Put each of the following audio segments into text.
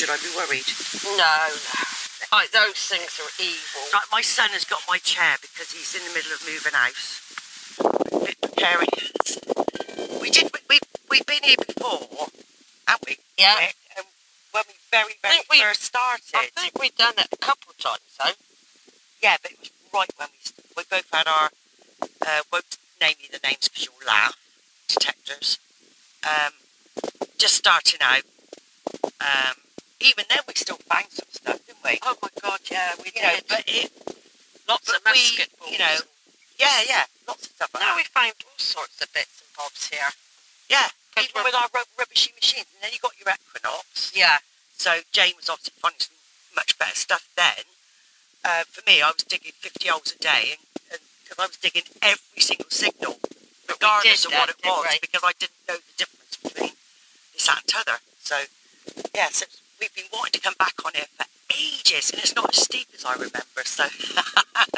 should I be worried? No. Like, those things are evil. Like, my son has got my chair because he's in the middle of moving house. Preparing. We've been here before, haven't we? Yeah. And when we very first started. I think we've done it a couple of times, though. Yeah, but it was right when we both had our, won't name you the names because you'll laugh, detectors. Just starting out. Even then we still found some stuff, didn't we? Oh my God, yeah, we did. Know, but lots of musket balls. You know, yeah, lots of stuff like that. We found all sorts of bits and bobs here. Yeah, even with our rubbishy machines. And then you got your Equinox. Yeah. So Jane was obviously finding some much better stuff then. For me, I was digging 50 holes a day, and because I was digging every single signal, regardless of what it was, because I didn't know the difference between this and t'other. So, yeah, so we've been wanting to come back on it for ages, and it's not as steep as I remember, so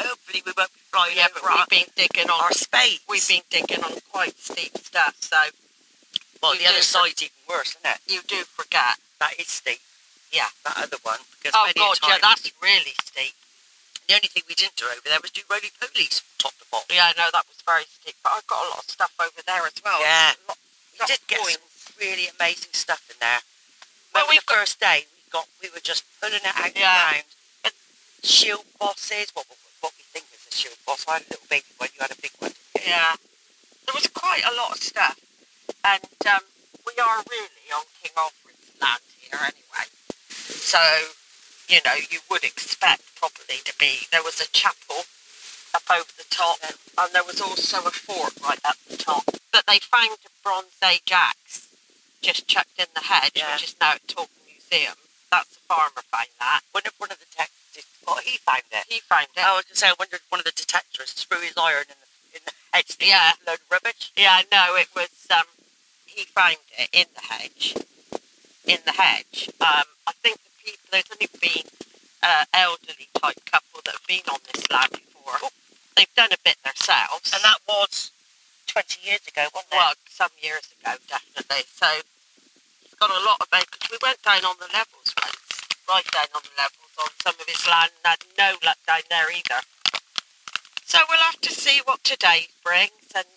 hopefully we won't be flying over. But we've been digging on our spades. We've been digging on quite steep stuff, so... Well, the other side's even worse, isn't it? You do forget. That is steep. Yeah. That other one. Because oh, God, yeah, that's really steep. The only thing we didn't do over there was do roly-polies top to bottom. Yeah, no, that was very steep, but I've got a lot of stuff over there as well. Yeah. We did get some really amazing stuff in there. Well, the first day, we were just pulling it out around. And shield bosses, what we think is a shield boss. I had a little baby one, you had a big one. Yeah. There was quite a lot of stuff. And we are really on King Alfred's land here anyway. So, you know, you would expect probably to be... There was a chapel up over the top, and there was also a fort right up the top. But they found a Bronze Age axe just chucked in the hedge, which is now at Taunton Museum. That's the farmer found that. One of the detectives, he found it. He found it. I was going to say, I wondered if one of the detectorists threw his iron in the hedge. Yeah. A load of rubbish. Yeah, no, it was... he found it in the hedge. I think the people, there's only been elderly type couple that have been on this land before. Oh. They've done a bit themselves. And that was 20 years ago, wasn't it? Well, some years ago, definitely. So he's got a lot of acres. We went down on the levels once, right down on the levels on some of his land, and had no luck down there either. So we'll have to see what today brings, and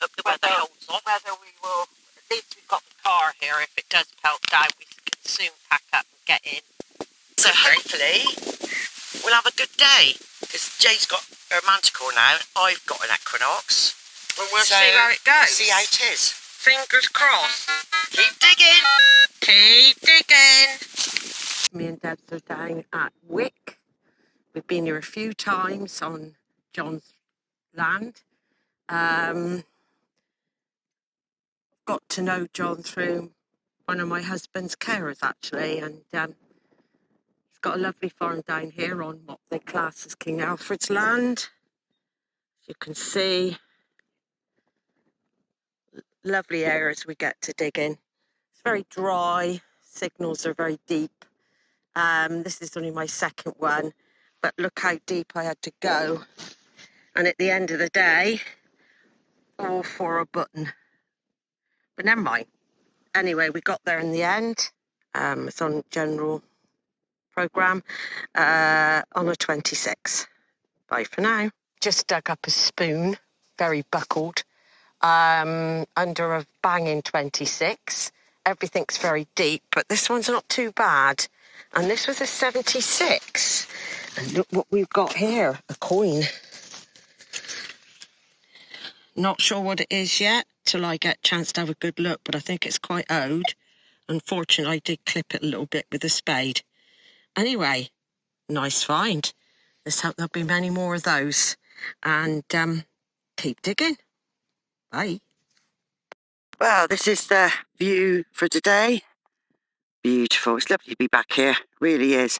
whether we will, at least we've got the car here. If it does pelt down, we can soon pack up and get in. So hopefully we'll have a good day, because Jay's got her Manticore now, and I've got an Equinox. Well, we'll see how it goes. We'll see how it is. Fingers crossed. Keep digging. Keep digging. Me and Dad are down at Wick. We've been here a few times on John's land. Got to know John through one of my husband's carers, actually, and he's got a lovely farm down here on what they class as King Alfred's land. As you can see, lovely areas we get to dig in. It's very dry, signals are very deep. This is only my second one, but look how deep I had to go. And at the end of the day, all for a button. But never mind. Anyway, we got there in the end. It's on general programme on the 26th. Bye for now. Just dug up a spoon, very buckled, under a banging 26. Everything's very deep, but this one's not too bad. And this was a 76. And look what we've got here, a coin. Not sure what it is yet till I get a chance to have a good look, but I think it's quite old. Unfortunately, I did clip it a little bit with a spade. Anyway, nice find. Let's hope there'll be many more of those. And keep digging. Bye. Well, this is the view for today. Beautiful. It's lovely to be back here. Really is.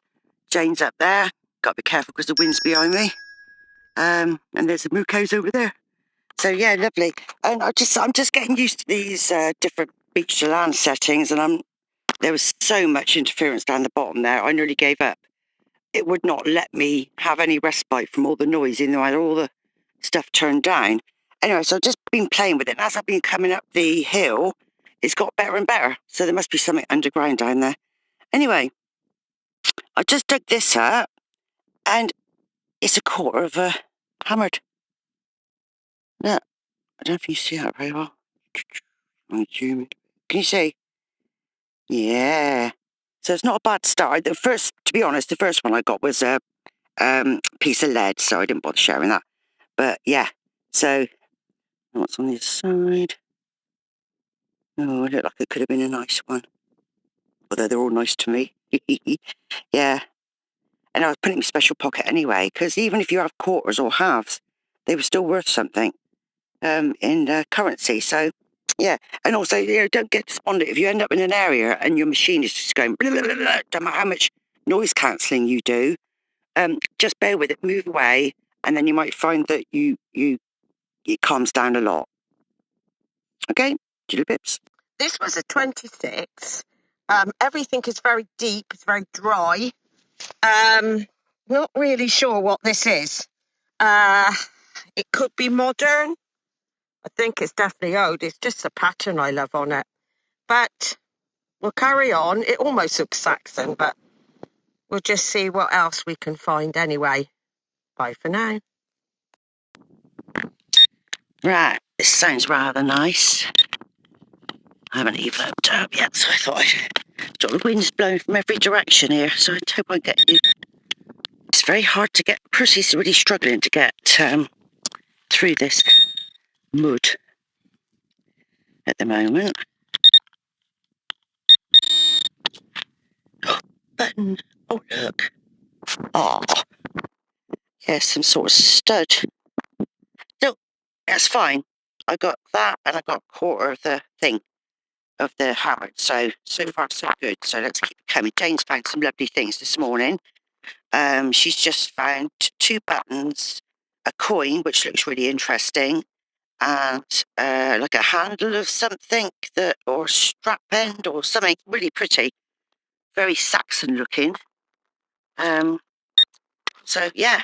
Jane's up there. Got to be careful because the wind's behind me. And there's the Mukos over there. So yeah, lovely. And I'm just getting used to these different beach to land settings, and there was so much interference down the bottom there. I nearly gave up. It would not let me have any respite from all the noise, even though I had all the stuff turned down. Anyway, so I've just been playing with it, and as I've been coming up the hill, it's got better and better. So there must be something underground down there. Anyway, I just dug this up, and it's a quarter of a hammered. Look, I don't know if you see that very well. I'm zooming. Can you see? Yeah. So it's not a bad start. To be honest, the first one I got was a piece of lead, so I didn't bother sharing that. But yeah, so what's on the other side? Oh, it looked like it could have been a nice one. Although they're all nice to me. Yeah. And I was putting in a special pocket anyway, because even if you have quarters or halves, they were still worth something in currency. So, yeah. And also, don't get despondent if you end up in an area and your machine is just going, blah, blah, blah, blah, no matter how much noise cancelling you do, just bear with it, move away, and then you might find that it calms down a lot. Okay? Doodle pips. This was a 26. Everything is very deep. It's very dry. Not really sure what this is. It could be modern. I think it's definitely old. It's just the pattern I love on it. But we'll carry on. It almost looks Saxon, but we'll just see what else we can find anyway. Bye for now. Right, this sounds rather nice. I haven't even opened it up yet, so I thought the wind's blowing from every direction here, so I hope I get you. It's very hard to get. Percy's really struggling to get through this mud at the moment. Oh, button. Oh, look. Oh, yeah, some sort of stud. No, that's fine. I got that, and I got a quarter of the thing, of the hammer. So far, so good. So let's keep it coming. Jane's found some lovely things this morning. She's just found 2 buttons, a coin, which looks really interesting, and like a handle of something or strap end or something really pretty, very Saxon looking. So yeah,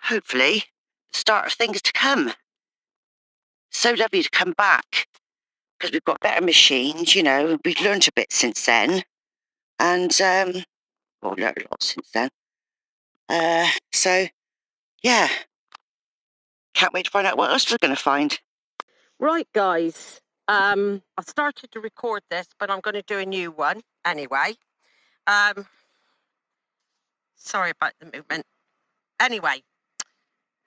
hopefully the start of things to come. So lovely to come back because we've got better machines, we've learned a bit since then, and learned a lot since then. So yeah, can't wait to find out what else we're going to find. Right, guys. I started to record this, but I'm going to do a new one anyway. Sorry about the movement. Anyway,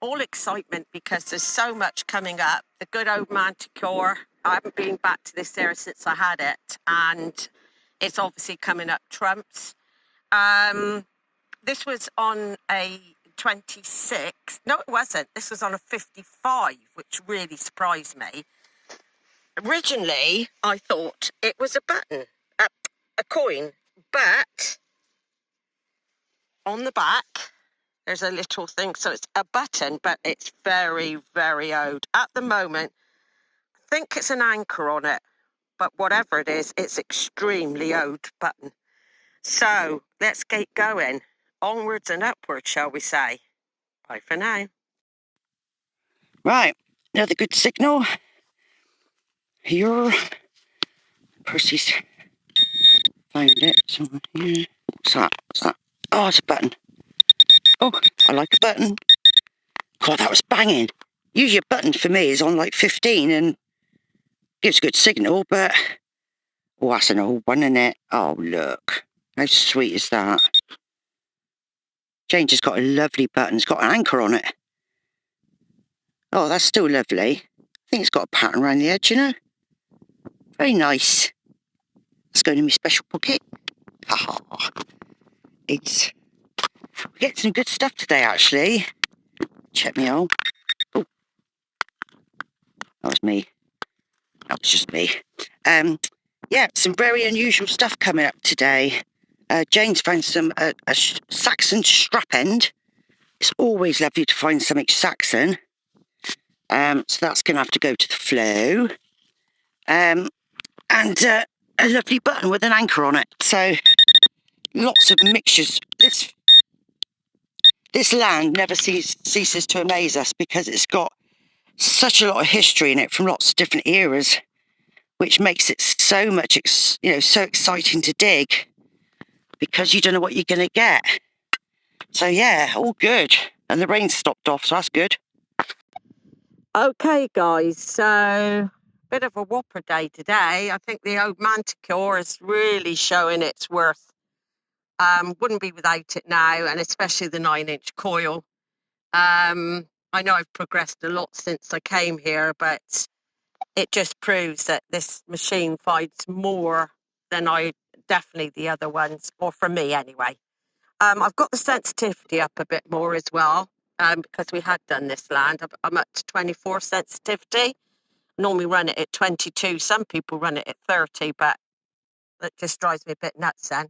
all excitement because there's so much coming up. The good old Manticore. I haven't been back to this area since I had it, and it's obviously coming up trumps. This was on a 26. No, it wasn't. This was on a 55, which really surprised me. Originally, I thought it was a button, a coin, but on the back, there's a little thing. So it's a button, but it's very, very old. At the moment, I think it's an anchor on it, but whatever it is, it's extremely old button. So let's get going. Onwards and upwards, shall we say. Bye for now. Right, another good signal. Here, Percy's found it. Somewhere here. What's that? Oh, it's a button. Oh, I like a button. God, that was banging. Usually a button for me is on like 15 and gives a good signal, but oh, that's an old one, isn't it? Oh, look. How sweet is that? Jane just got a lovely button. It's got an anchor on it. Oh, that's still lovely. I think it's got a pattern around the edge, Very nice. Let's go into my special pocket. We get some good stuff today, actually. Check me out. Oh, that was me. That was just me. Yeah, some very unusual stuff coming up today. Jane's found some a Saxon strap end. It's always lovely to find something Saxon. So that's going to have to go to the flow. And a lovely button with an anchor on it. So lots of mixtures. This land never ceases to amaze us because it's got such a lot of history in it from lots of different eras, which makes it so much, so exciting to dig. because you don't know what you're going to get. So yeah, all good. And the rain stopped off, so that's good. Okay, guys, so bit of a whopper day today. I think the old Manticore is really showing its worth. Wouldn't be without it now, and especially the 9-inch coil. I know I've progressed a lot since I came here, but it just proves that this machine finds more than definitely the other ones, or for me anyway. I've got the sensitivity up a bit more as well, because we had done this land. I'm up to 24 sensitivity. Normally run it at 22. Some people run it at 30, but it just drives me a bit nuts then.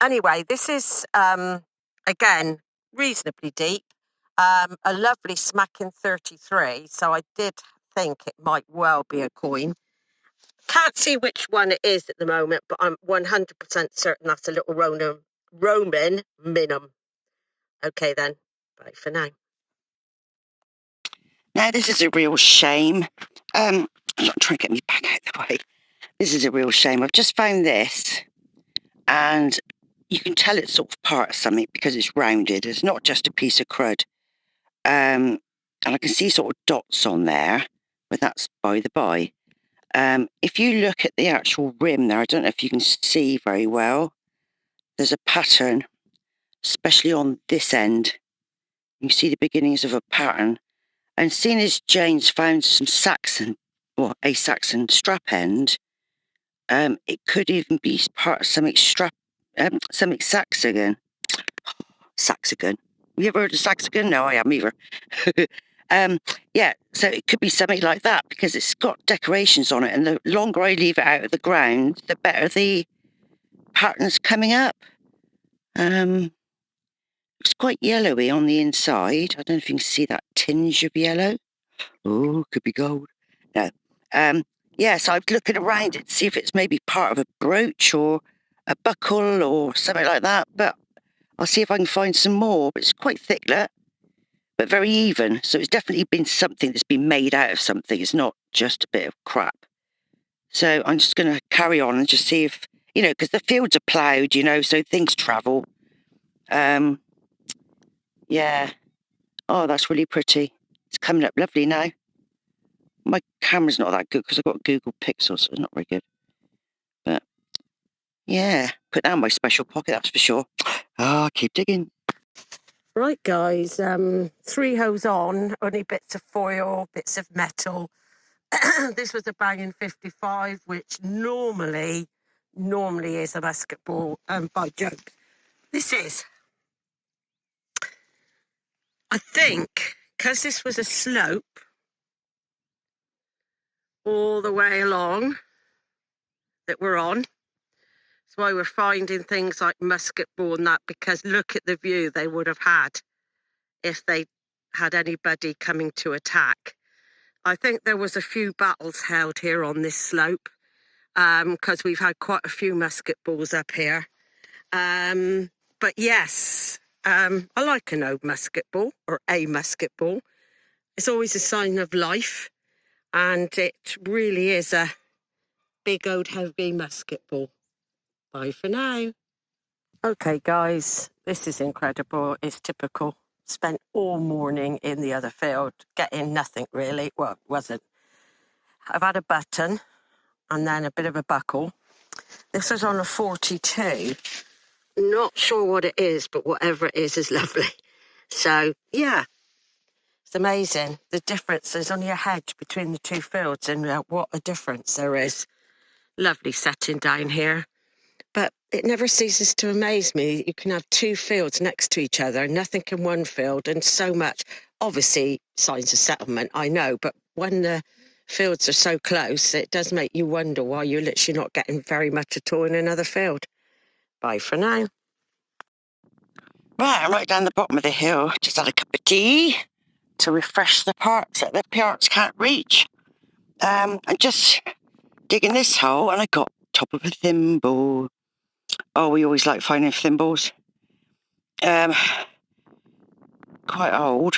Anyway, this is, again, reasonably deep. A lovely smacking 33, so I did think it might well be a coin. Can't see which one it is at the moment, but I'm 100% certain that's a little Roman Minim. Okay then, bye for now. Now, this is a real shame. I'm not trying to get me back out of the way. This is a real shame. I've just found this, and you can tell it's sort of part of something because it's rounded. It's not just a piece of crud. And I can see sort of dots on there, but that's by the by. If you look at the actual rim there, I don't know if you can see very well. There's a pattern, especially on this end. You see the beginnings of a pattern. And seeing as Jane's found some Saxon, or a Saxon strap end, it could even be part of something something Saxon. Saxon. You ever heard of Saxon? No, I haven't either. Yeah, so it could be something like that because it's got decorations on it, and the longer I leave it out of the ground, the better the pattern's coming up. It's quite yellowy on the inside. I don't know if you can see that tinge of yellow. Oh, could be gold. No. Yeah, so I'm looking around it to see if it's maybe part of a brooch or a buckle or something like that, but I'll see if I can find some more. But it's quite thick, look, but very even. So it's definitely been something that's been made out of something. It's not just a bit of crap. So I'm just going to carry on and just see if, because the fields are ploughed, so things travel. Yeah. Oh, that's really pretty. It's coming up lovely now. My camera's not that good because I've got Google Pixel, so it's not very good. But yeah, put that in my special pocket, that's for sure. Keep digging. Right, guys, 3 holes on, only bits of foil, bits of metal. This was a banging 55, which normally is a musket ball, by joke. This is, I think, because this was a slope all the way along that we're on, that's why we're finding things like musket ball and that, because look at the view they would have had if they had anybody coming to attack. I think there was a few battles held here on this slope, because we've had quite a few musket balls up here. But yes, I like an old musket ball, or a musket ball. It's always a sign of life, and it really is a big old heavy musket ball. Bye for now. Okay, guys, this is incredible. It's typical. Spent all morning in the other field, getting nothing really. Well, it wasn't. I've had a button and then a bit of a buckle. This is on a 42. Not sure what it is, but whatever it is lovely. So, yeah, it's amazing. The difference, there's only a hedge between the two fields, and what a difference there is. Lovely setting down here. But it never ceases to amaze me. You can have 2 fields next to each other, nothing in one field, and so much. Obviously, signs of settlement, I know, but when the fields are so close, it does make you wonder why you're literally not getting very much at all in another field. Bye for now. Right, I'm right down the bottom of the hill. Just had a cup of tea to refresh the parts that the parents can't reach. I'm just digging this hole, and I got top of a thimble. Oh, we always like finding thimbles. Quite old.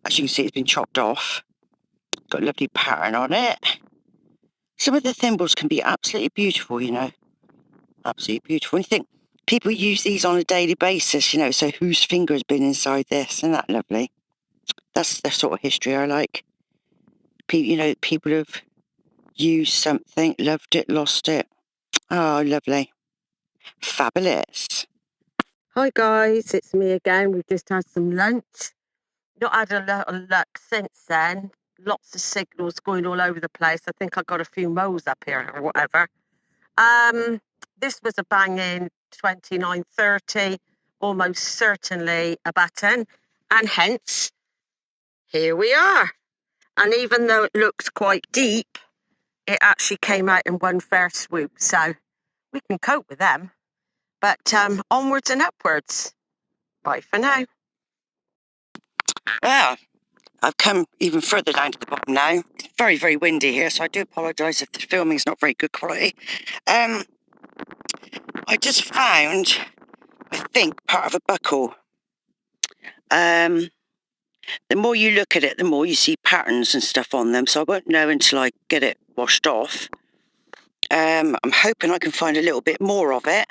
As you can see, it's been chopped off. Got a lovely pattern on it. Some of the thimbles can be absolutely beautiful, Absolutely beautiful. And you think, people use these on a daily basis, you know, so whose finger's been inside this? Isn't that lovely? That's the sort of history I like. You know, people have used something, loved it, lost it. Oh, lovely. Fabulous. Hi guys, it's me again. We've just had some lunch. Not had a lot of luck since then. Lots of signals going all over the place. I think I got a few moles up here or whatever. This was a banging 29:30, almost certainly a button, and hence here we are. And even though it looks quite deep, it actually came out in one fair swoop, so we can cope with them. But onwards and upwards. Bye for now. Well, I've come even further down to the bottom now. It's very, very windy here, so I do apologise if the filming's not very good quality. I just found, I think, part of a buckle. The more you look at it, the more you see patterns and stuff on them, so I won't know until I get it washed off. I'm hoping I can find a little bit more of it.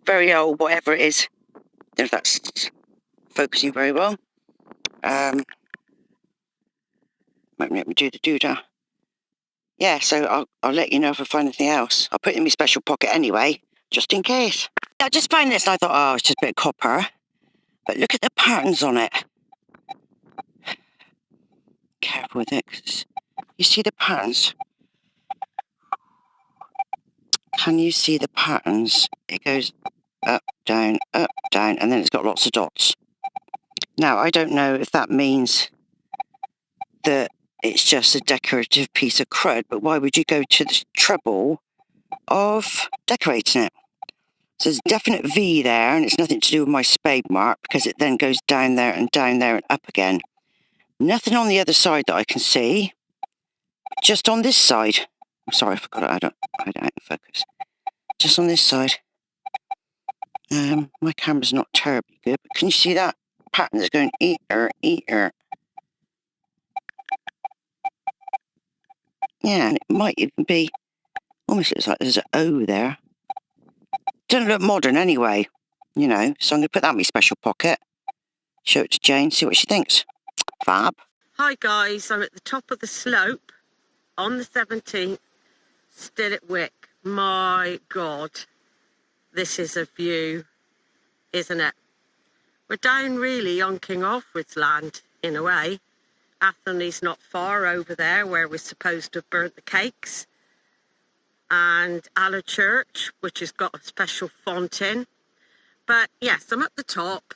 Very old, whatever it is. I don't know if that's focusing very well. Might let me do the doodah. Yeah, so I'll let you know if I find anything else. I'll put it in my special pocket anyway, just in case. I just found this and I thought, oh, it's just a bit of copper. But look at the patterns on it. Careful with it, 'cause you see the patterns? Can you see the patterns? It goes up, down, and then it's got lots of dots. Now, I don't know if that means that it's just a decorative piece of crud, but why would you go to the trouble of decorating it? So there's a definite V there, and it's nothing to do with my spade mark, because it then goes down there and up again. Nothing on the other side that I can see. Just on this side. I'm sorry, I forgot I don't out of focus. Just on this side. My camera's not terribly good, but can you see that pattern that's going eater? Yeah, and it might even be, almost looks like there's an O there. Doesn't look modern anyway, you know, so I'm going to put that in my special pocket. Show it to Jane, see what she thinks. Fab. Hi guys, I'm at the top of the slope on the 17th, still at Wick. My God, this is a view, isn't it? We're down really on King Alfred's land, in a way. Athelney's not far over there, where we're supposed to have burnt the cakes. And Alla Church, which has got a special font in. But yes, I'm at the top.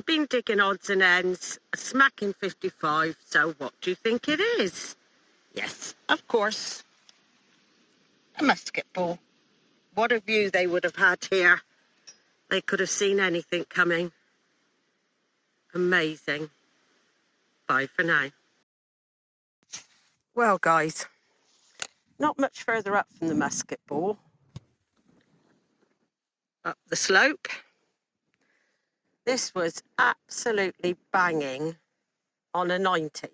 Been digging odds and ends, smacking 55. So what do you think it is? Yes, of course, a musket ball. What a view they would have had here. They could have seen anything coming. Amazing. Bye for now. Well, guys, not much further up from the musket ball. Up the slope. This was absolutely banging on a 90.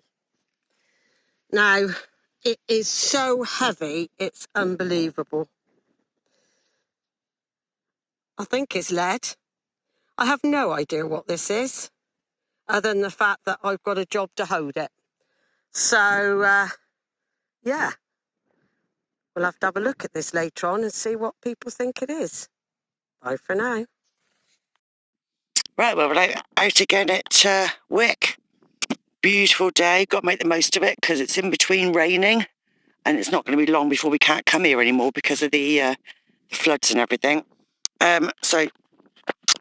Now, it is so heavy, it's unbelievable. I think it's lead. I have no idea what this is, other than the fact that I've got a job to hold it. So, yeah, we'll have to have a look at this later on and see what people think it is. Bye for now. Right, well, we're out again at Wick. Beautiful day. Got to make the most of it because it's in between raining and it's not going to be long before we can't come here anymore because of the floods and everything. So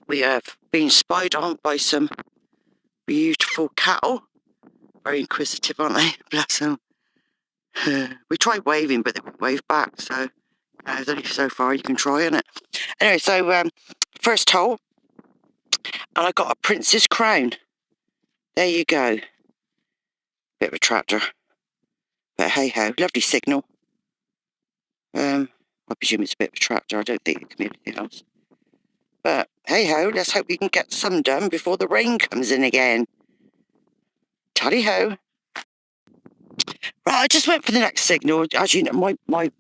we have been spied on by some beautiful cattle. Very inquisitive, aren't they? Bless them. We tried waving, but they wouldn't wave back. So there's only so far you can try, isn't it? Anyway, so first hole. And I got a prince's crown. There you go. Bit of a tractor. But hey ho, lovely signal. I presume it's a bit of a tractor. I don't think it can be anything else. But hey ho, let's hope we can get some done before the rain comes in again. Tally ho. Right, I just went for the next signal. As you know, my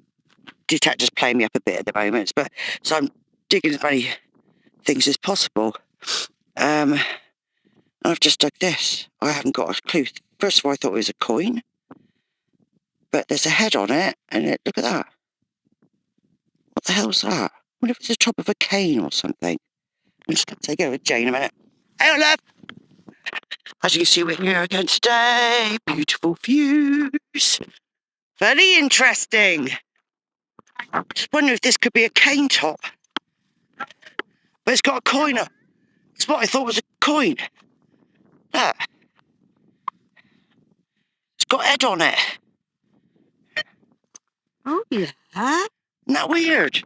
detector's playing me up a bit at the moment, but so I'm digging as many things as possible. I've just dug this. I haven't got a clue. First of all, I thought it was a coin, but there's a head on it, and look at that. What the hell's that? I wonder if it's the top of a cane or something. I'm just going to take it with Jane a minute. Hey, love! As you can see, we're here again today. Beautiful views. Very interesting. I'm just wondering if this could be a cane top. But it's got a coin on. It's what I thought was a coin. Look. It's got a head on it. Oh, yeah. Isn't that weird?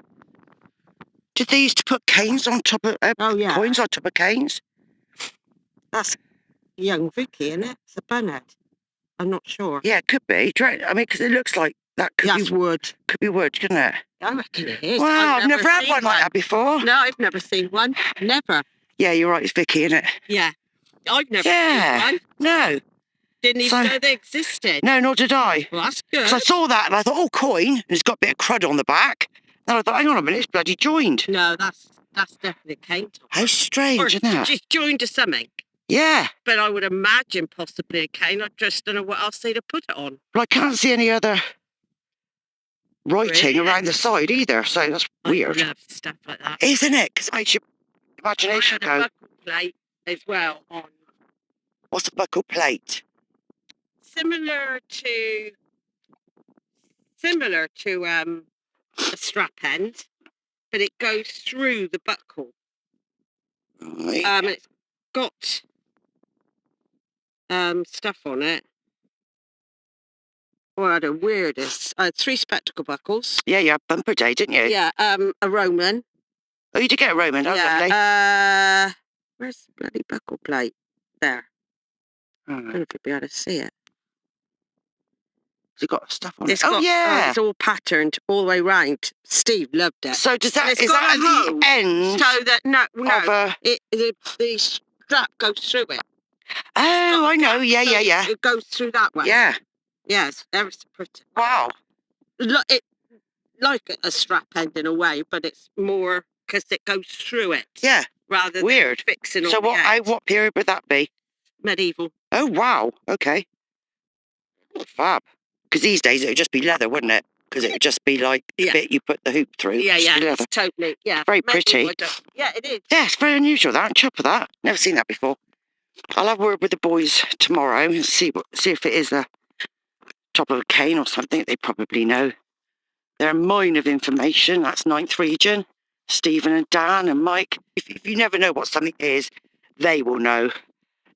Did they used to put canes on top of coins on top of canes? That's young Vicky, isn't it? It's a bunhead. I'm not sure. Yeah, it could be. I mean, because it looks like that could be wood. Could be wood, couldn't it? I reckon it is. Wow, I've never had one like that before. No, I've never seen one. Never. Yeah, you're right. It's Vicky, isn't it? Yeah. I've never seen one. No. Didn't even know they existed. No, nor did I. Well, that's good. So I saw that and I thought, oh, coin. And it's got a bit of crud on the back. And I thought, hang on a minute, it's bloody joined. No, that's definitely a cane top. How strange, isn't that? She's joined to something. Yeah. But I would imagine possibly a cane. I just don't know what else they'd have put it on. Well, I can't see any other writing around the side either, so that's weird. I love stuff like that. Isn't it? Because it makes your imagination go. I had a buckle plate as well on. What's a buckle plate? Similar to a strap end, but it goes through the buckle. Right. It's got stuff on it. Well, the weirdest. 3 spectacle buckles. Yeah, you had bumper day, didn't you? Yeah, a Roman. Oh, you did get a Roman, that was lovely. Where's the bloody buckle plate? There. I don't know if you'll be able to see it. It's got stuff on it. Oh, yeah. It's all patterned all the way round. Steve loved it. So is that at the end? So that, the strap goes through it. Oh, I know. Yeah. It goes through that way. Yeah. Yes, ever so pretty. Wow. It like a strap end in a way, but it's more because it goes through it. Yeah. Rather weird. Than fixing on so the end. what period would that be? Medieval. Oh, wow. Okay. Fab. Because these days it would just be leather, wouldn't it? Because it would just be like the bit you put the hoop through. Yeah, it's totally. Yeah. Very pretty. Yeah, it is. Yeah, it's very unusual. That. I'm chuffed with that. Never seen that before. I'll have a word with the boys tomorrow and see if it is the top of a cane or something. They probably know. They're a mine of information. That's 9th Region. Stephen and Dan and Mike. If you never know what something is, they will know.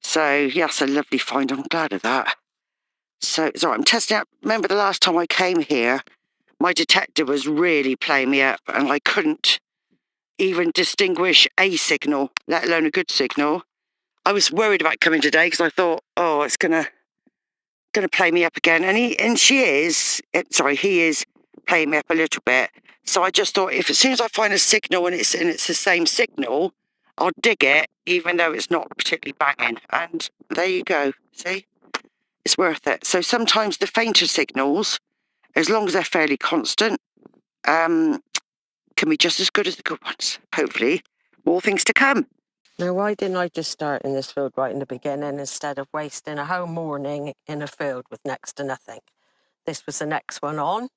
So, yes, a lovely find. I'm glad of that. So, sorry, I'm testing out. Remember the last time I came here, my detector was really playing me up and I couldn't even distinguish a signal, let alone a good signal. I was worried about coming today because I thought, oh, it's gonna play me up again. And he is playing me up a little bit. So I just thought, if as soon as I find a signal and it's the same signal, I'll dig it, even though it's not particularly banging. And there you go. See, it's worth it. So sometimes the fainter signals, as long as they're fairly constant, can be just as good as the good ones. Hopefully, more things to come. Now, why didn't I just start in this field right in the beginning instead of wasting a whole morning in a field with next to nothing? This was the next one on.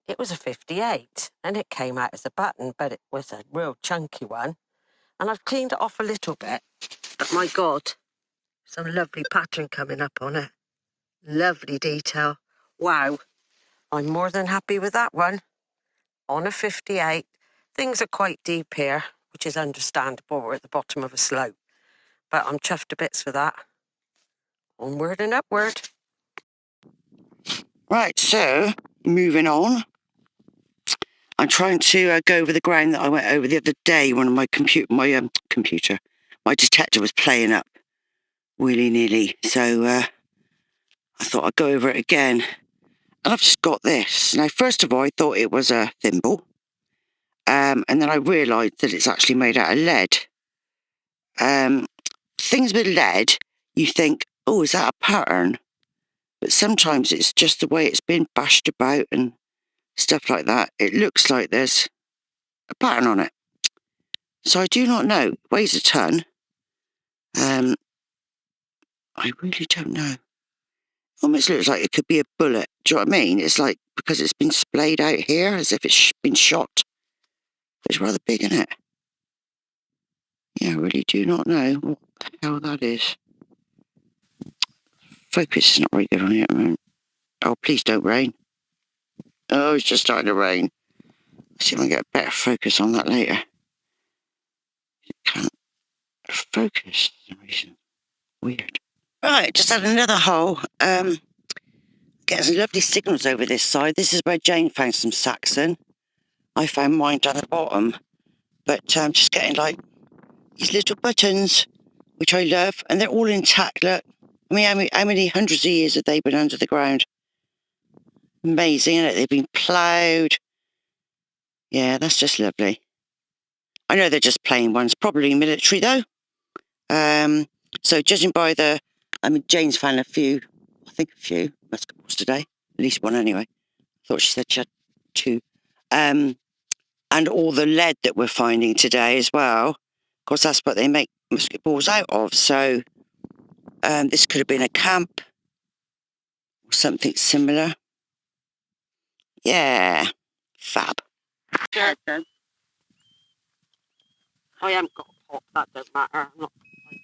It was a 58 and it came out as a button, but it was a real chunky one. And I've cleaned it off a little bit. But my God, some lovely pattern coming up on it. Lovely detail. Wow. I'm more than happy with that one. On a 58. Things are quite deep here, which is understandable. We're at the bottom of a slope. But I'm chuffed to bits for that. Onward and upward. Right, so moving on. I'm trying to go over the ground that I went over the other day when my detector was playing up willy-nilly. So I thought I'd go over it again. And I've just got this. Now, first of all, I thought it was a thimble. And then I realised that it's actually made out of lead. Things with lead, you think, oh, is that a pattern? But sometimes it's just the way it's been bashed about and stuff like that. It looks like there's a pattern on it. So I do not know. It weighs a ton. I really don't know. Almost looks like it could be a bullet. Do you know what I mean? It's like, because it's been splayed out here as if it's been shot. It's rather big, isn't it? Yeah, I really do not know what the hell that is. Focus is not very good on it at the moment. Oh, please don't rain. Oh, it's just starting to rain. Let's see if I can get a better focus on that later. It can't focus for some reason. Weird. Right, just had another hole. Getting some lovely signals over this side. This is where Jane found some Saxon. I found mine down the bottom. But I'm just getting like these little buttons, which I love, and they're all intact. Look, I mean, how many hundreds of years have they been under the ground? Amazing, isn't it? They've been ploughed. Yeah, that's just lovely. I know they're just plain ones, probably military though. So judging by Jane's found a few musket balls today, at least one anyway. Thought she said she had 2. And all the lead that we're finding today as well. Of course, that's what they make musket balls out of. So this could have been a camp or something similar. Yeah, fab. Sure. I haven't got a pot, that don't matter. I'm not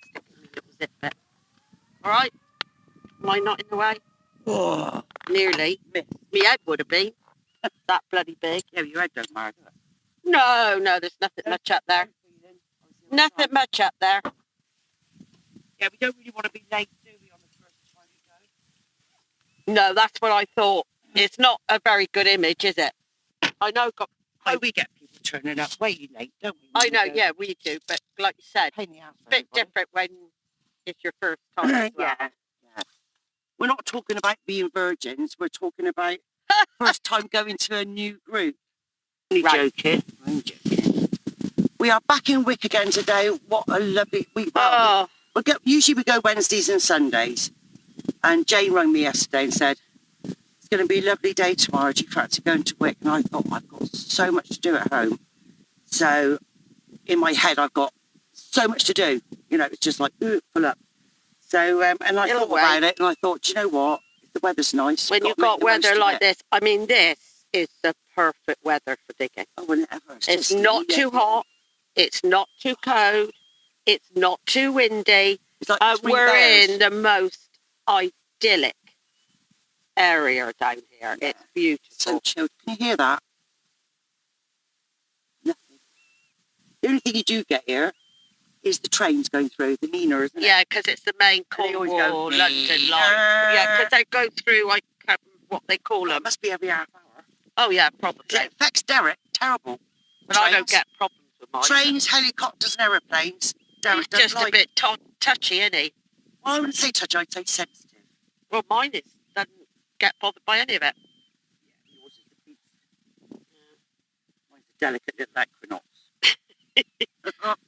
sticking my little zip bit. All right? Am I not in the way? Oh, Nearly. My head would have been. That bloody big. yeah, your head don't matter. No, there's nothing much up there. Nothing much up there. Yeah, we don't really want to be late, do we, on the first time we go? No, that's what I thought. It's not a very good image, is it? I know. We get people turning up way late, don't we? I know, yeah, we do. But like you said, Pain in the ass a bit different when it's your first time as well. Yeah. We're not talking about being virgins. We're talking about first time going to a new group. I'm joking. We are back in Wick again today. What a lovely week. Usually we go Wednesdays and Sundays. And Jane rang me yesterday and said, it's going to be a lovely day tomorrow. Do you fancy going to Wick? And I thought, I've got so much to do at home. So in my head, I've got so much to do. You know, it's just like, full up. So, and I thought about it and I thought, do you know what? If the weather's nice. When you've got weather like this, I mean, this is the perfect weather for digging. Oh, whenever. It's not too hot. It's not too cold. It's not too windy. It's like we're in the most idyllic area down here. Yeah. It's beautiful. So chilled. Can you hear that? Nothing. The only thing you do get here is the trains going through, the Nina, isn't it? Yeah, because it's the main Cornwall, London line. Yeah, because they go through, I can't remember what they call them. It must be every half hour. Oh, yeah, probably. It affects Derek. Terrible. But I don't get problems with mine. Trains, helicopters and aeroplanes. Derek He's just a bit touchy, isn't he? Well, I wouldn't say touchy, I'd say sensitive. Well, mine doesn't get bothered by any of it. Yeah, yours is the beast. Yeah. Mine's a delicate little Equinox.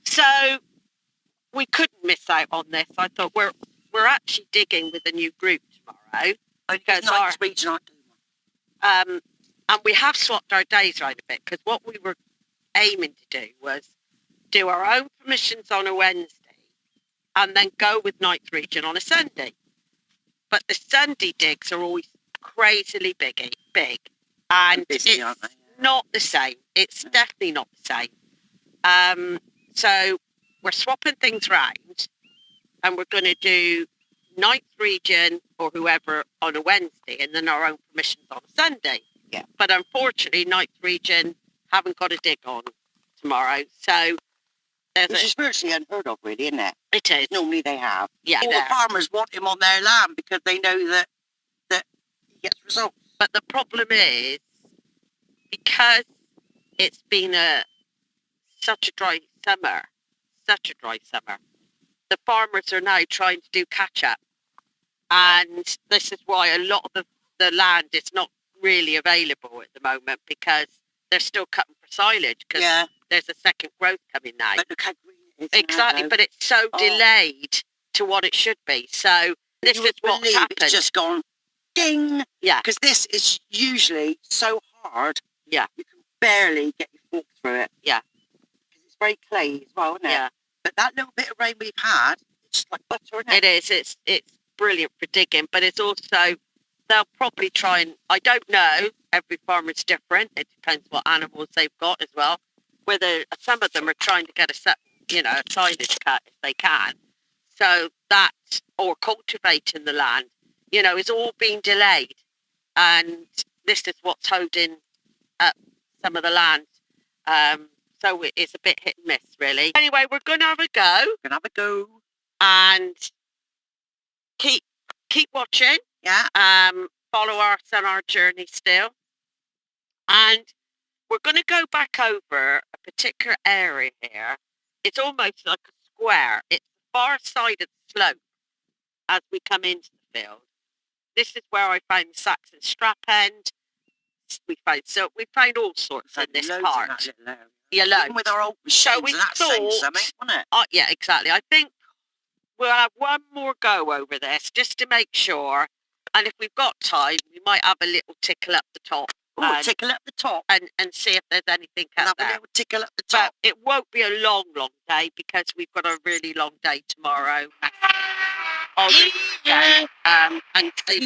So we couldn't miss out on this. I thought we're actually digging with a new group tomorrow. Because night region aren't doing one. And we have swapped our days around a bit because what we were aiming to do was do our own permissions on a Wednesday and then go with Ninth Region on a Sunday. But the Sunday digs are always crazily big and busy, it's not the same. It's definitely not the same. So we're swapping things around and we're going to do Ninth Region or whoever on a Wednesday and then our own permissions on a Sunday. Yeah. But unfortunately, Ninth Region haven't got a dig on tomorrow. So which is virtually unheard of, really, isn't it? It is. Normally they have. Yeah. All the farmers want him on their land because they know that he gets results. But the problem is, because it's been such a dry summer, the farmers are now trying to do catch-up. And this is why a lot of the land is not really available at the moment because they're still cutting for silage because there's a second growth coming now. But look how green it is. Exactly, but it's so delayed to what it should be. So this is what's happened. It's just gone ding. Yeah. Because this is usually so hard. Yeah. You can barely get your fork through it. Yeah. Because it's very clayey as well, isn't it? Yeah. But that little bit of rain we've had, it's just like butter, isn't it? It is. It's brilliant for digging, but it's also, they'll probably try and, I don't know, every farmer's different. It depends what animals they've got as well. Whether some of them are trying to get a silage cut if they can. So that, or cultivating the land, is all being delayed. And this is what's holding up some of the land. So it's a bit hit and miss, really. Anyway, we're going to have a go. We're going to have a go. And keep watching. Yeah. Follow us on our journey still. And we're going to go back over a particular area here. It's almost like a square. It's the far side of the slope as we come into the field. This is where I found the Saxon strap end. We found all sorts in this part. Yeah, loads. Even with our old machines, so we that's thought, saying something, wasn't it? Yeah, exactly. I think we'll have one more go over this just to make sure. And if we've got time, we might have a little tickle up the top. Tickle up the top. And see if there's anything out there. Have a little tickle up the top. But it won't be a long, long day because we've got a really long day tomorrow. And you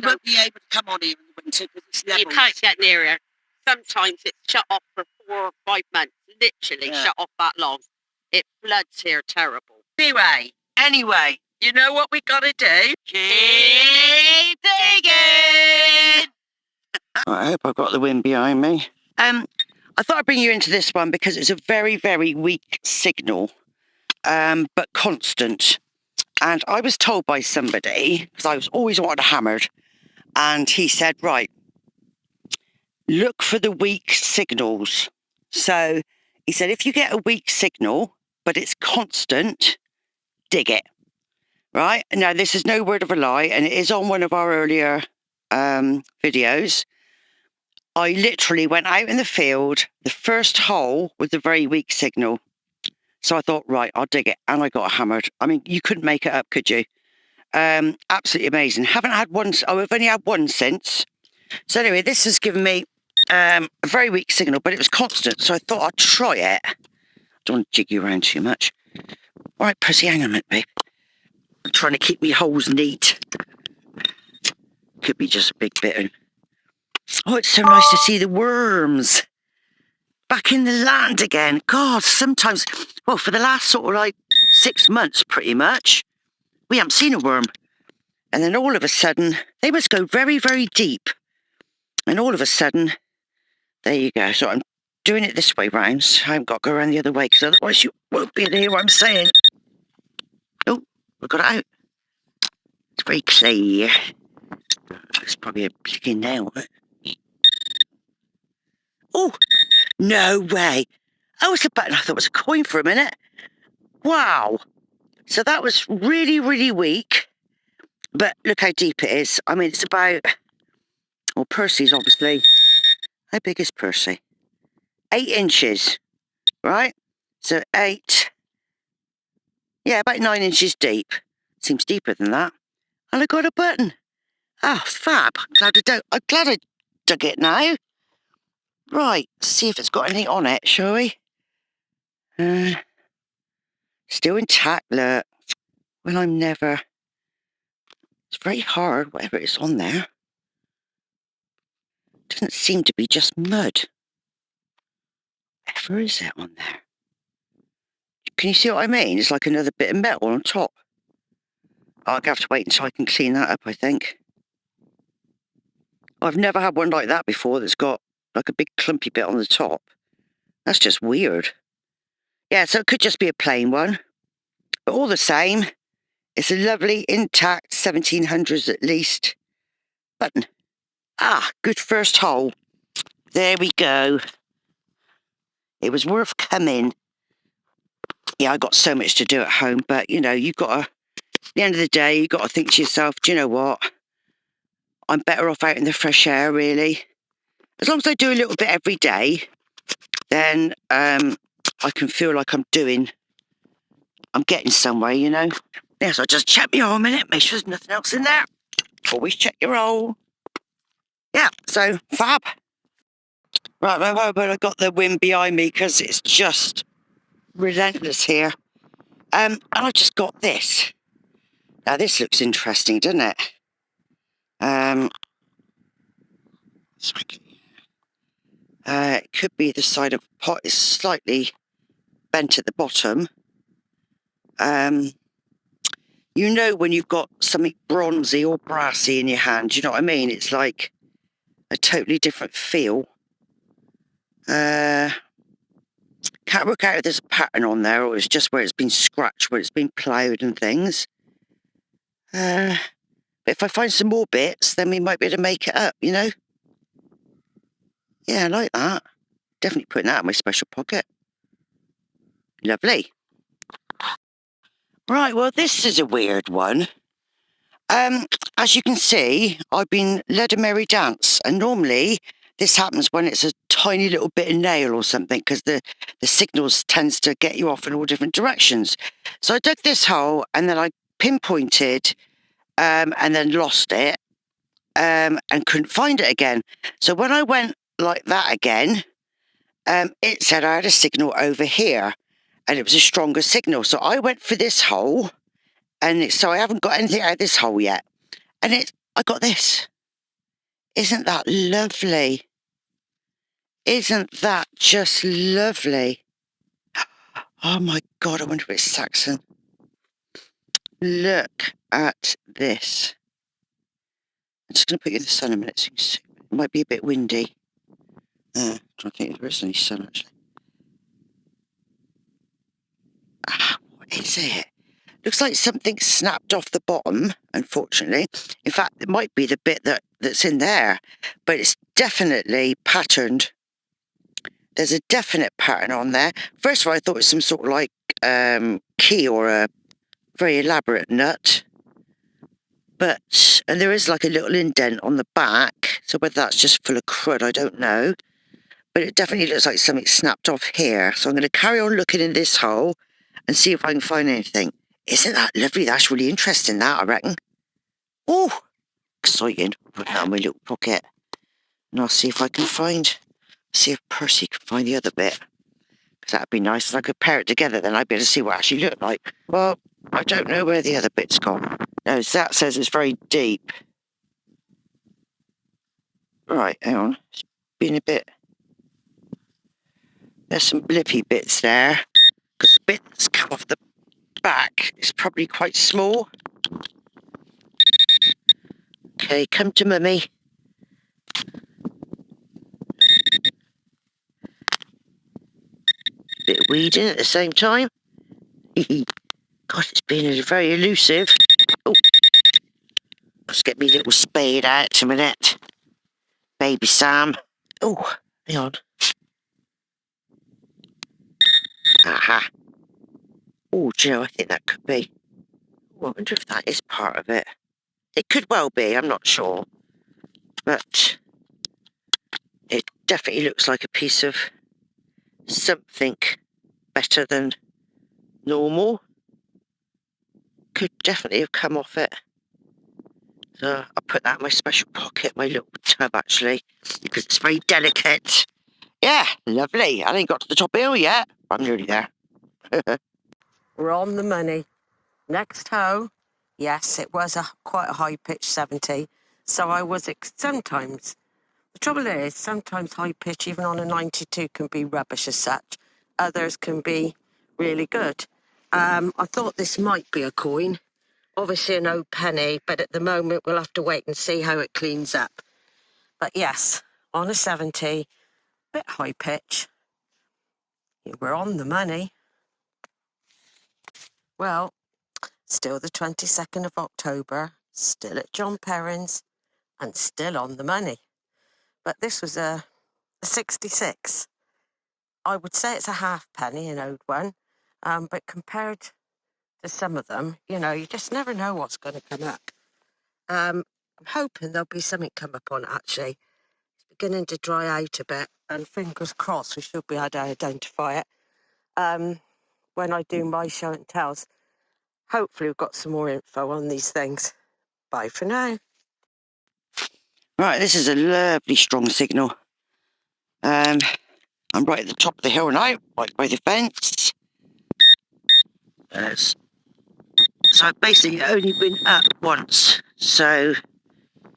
won't be able to come on here in the winter because it's levels. You can't get near here. Sometimes it's shut off for 4 or 5 months. Literally shut off that long. It floods here terrible. Anyway, you know what we got to do? Keep digging! I hope I've got the wind behind me. I thought I'd bring you into this one because it's a very, very weak signal, but constant. And I was told by somebody, because I was always wanted a hammered, and he said, right, look for the weak signals. So he said, if you get a weak signal, but it's constant, dig it. Right? Now, this is no word of a lie, and it is on one of our earlier videos. I literally went out in the field. The first hole was a very weak signal. So I thought, right, I'll dig it. And I got a hammered. I mean, you couldn't make it up, could you? Absolutely amazing. Haven't had one. Oh, I've only had one since. So anyway, this has given me a very weak signal, but it was constant. So I thought I'd try it. Don't want to jig you around too much. All right, Pussy, hang on a minute, babe. I'm trying to keep me holes neat. Could be just a big bit. Oh, it's so nice to see the worms back in the land again. God, sometimes, well, for the last sort of like 6 months, pretty much, we haven't seen a worm. And then all of a sudden, they must go very, very deep. And all of a sudden, there you go. So I'm doing it this way round. So I haven't got to go around the other way because otherwise you won't be able to hear what I'm saying. Oh, we got it out. It's very clear. It's probably a picking nail. Oh, no way. Oh, it's a button. I thought it was a coin for a minute. Wow. So that was really, really weak. But look how deep it is. I mean, it's about... Well, Percy's obviously... How big is Percy? 8 inches, right? So 8... Yeah, about 9 inches deep. Seems deeper than that. And I got a button. Ah, fab. I'm glad I dug it now. Right, see if it's got anything on it, shall we? Still intact, look. Well, I'm never... It's very hard, whatever is on there. Doesn't seem to be just mud. Whatever is it on there? Can you see what I mean? It's like another bit of metal on top. Oh, I'll have to wait until I can clean that up, I think. I've never had one like that before that's got like a big clumpy bit on the top. That's just weird. Yeah, so it could just be a plain one. But all the same, it's a lovely, intact 1700s at least button. Ah, good first hole. There we go. It was worth coming. Yeah, I got so much to do at home, but you know, you've got to, at the end of the day, you've got to think to yourself, do you know what? I'm better off out in the fresh air, really. As long as I do a little bit every day, then I can feel like I'm getting somewhere, you know. Yes, I'll just check my hole a minute, make sure there's nothing else in there. Always check your hole. Yeah, so fab. Right, but I got the wind behind me because it's just relentless here. And I just got this. Now this looks interesting, doesn't it? It could be the side of a pot is slightly bent at the bottom. You know when you've got something bronzy or brassy in your hand, you know what I mean? It's like a totally different feel. Can't work out if there's a pattern on there or it's just where it's been scratched, where it's been ploughed and things. But if I find some more bits, then we might be able to make it up, you know? Yeah, I like that. Definitely putting that in my special pocket. Lovely. Right, well, this is a weird one. As you can see, I've been led a merry dance, and normally this happens when it's a tiny little bit of nail or something, because the signals tends to get you off in all different directions. So I dug this hole, and then I pinpointed, and then lost it, and couldn't find it again. So when I went like that again, it said I had a signal over here, and it was a stronger signal. So I went for this hole, and so I haven't got anything out of this hole yet. And I got this. Isn't that lovely? Isn't that just lovely? Oh my God, I wonder if it's Saxon. Look at this. I'm just going to put you in the sun a minute so you can see. It might be a bit windy. I don't think there is any sun actually. What is it? Looks like something snapped off the bottom, unfortunately. In fact, it might be the bit that's in there, but it's definitely patterned. There's a definite pattern on there. First of all, I thought it was some sort of like key or a very elaborate nut. And there is like a little indent on the back. So whether that's just full of crud, I don't know. But it definitely looks like something snapped off here. So I'm going to carry on looking in this hole and see if I can find anything. Isn't that lovely? That's really interesting, that, I reckon. Oh, exciting. Put that in my little pocket. And I'll see if I can see if Percy can find the other bit. Because that'd be nice. And I could pair it together, then I'd be able to see what it actually looked like. Well, I don't know where the other bit's gone. No, that says it's very deep. Right, hang on. It's been a bit... There's some blippy bits there. Because the bit that's come off the back is probably quite small. Okay, come to mummy. Bit of weeding at the same time. God, it's been very elusive. Oh, let's get me little spade out a minute. Baby Sam. Oh, hang on. Aha. Oh, do you know, I think that could be. Oh, I wonder if that is part of it. It could well be, I'm not sure. But it definitely looks like a piece of something better than normal. Could definitely have come off it. So I'll put that in my special pocket, my little tub actually, because it's very delicate. Yeah, lovely. I ain't got to the top hill yet. I'm nearly there. We're on the money. Next hoe, yes, it was quite a high pitch 70. So I was sometimes. The trouble is, sometimes high pitch, even on a 92, can be rubbish as such. Others can be really good. I thought this might be a coin. Obviously an old penny, but at the moment we'll have to wait and see how it cleans up. But yes, on a 70, bit high pitch. We're on the money. Well, still the 22nd of October, still at John Perrin's, and still on the money. But this was a 66. I would say it's a halfpenny, an old one, but compared to some of them, you know, you just never know what's going to come up. I'm hoping there'll be something come up on it, actually. It's beginning to dry out a bit, and fingers crossed we should be able to identify it when I do my show and tells. Hopefully we've got some more info on these things. Bye for now. Right, this is a lovely strong signal. I'm right at the top of the hill now, right by the fence. So I've basically only been up once. So,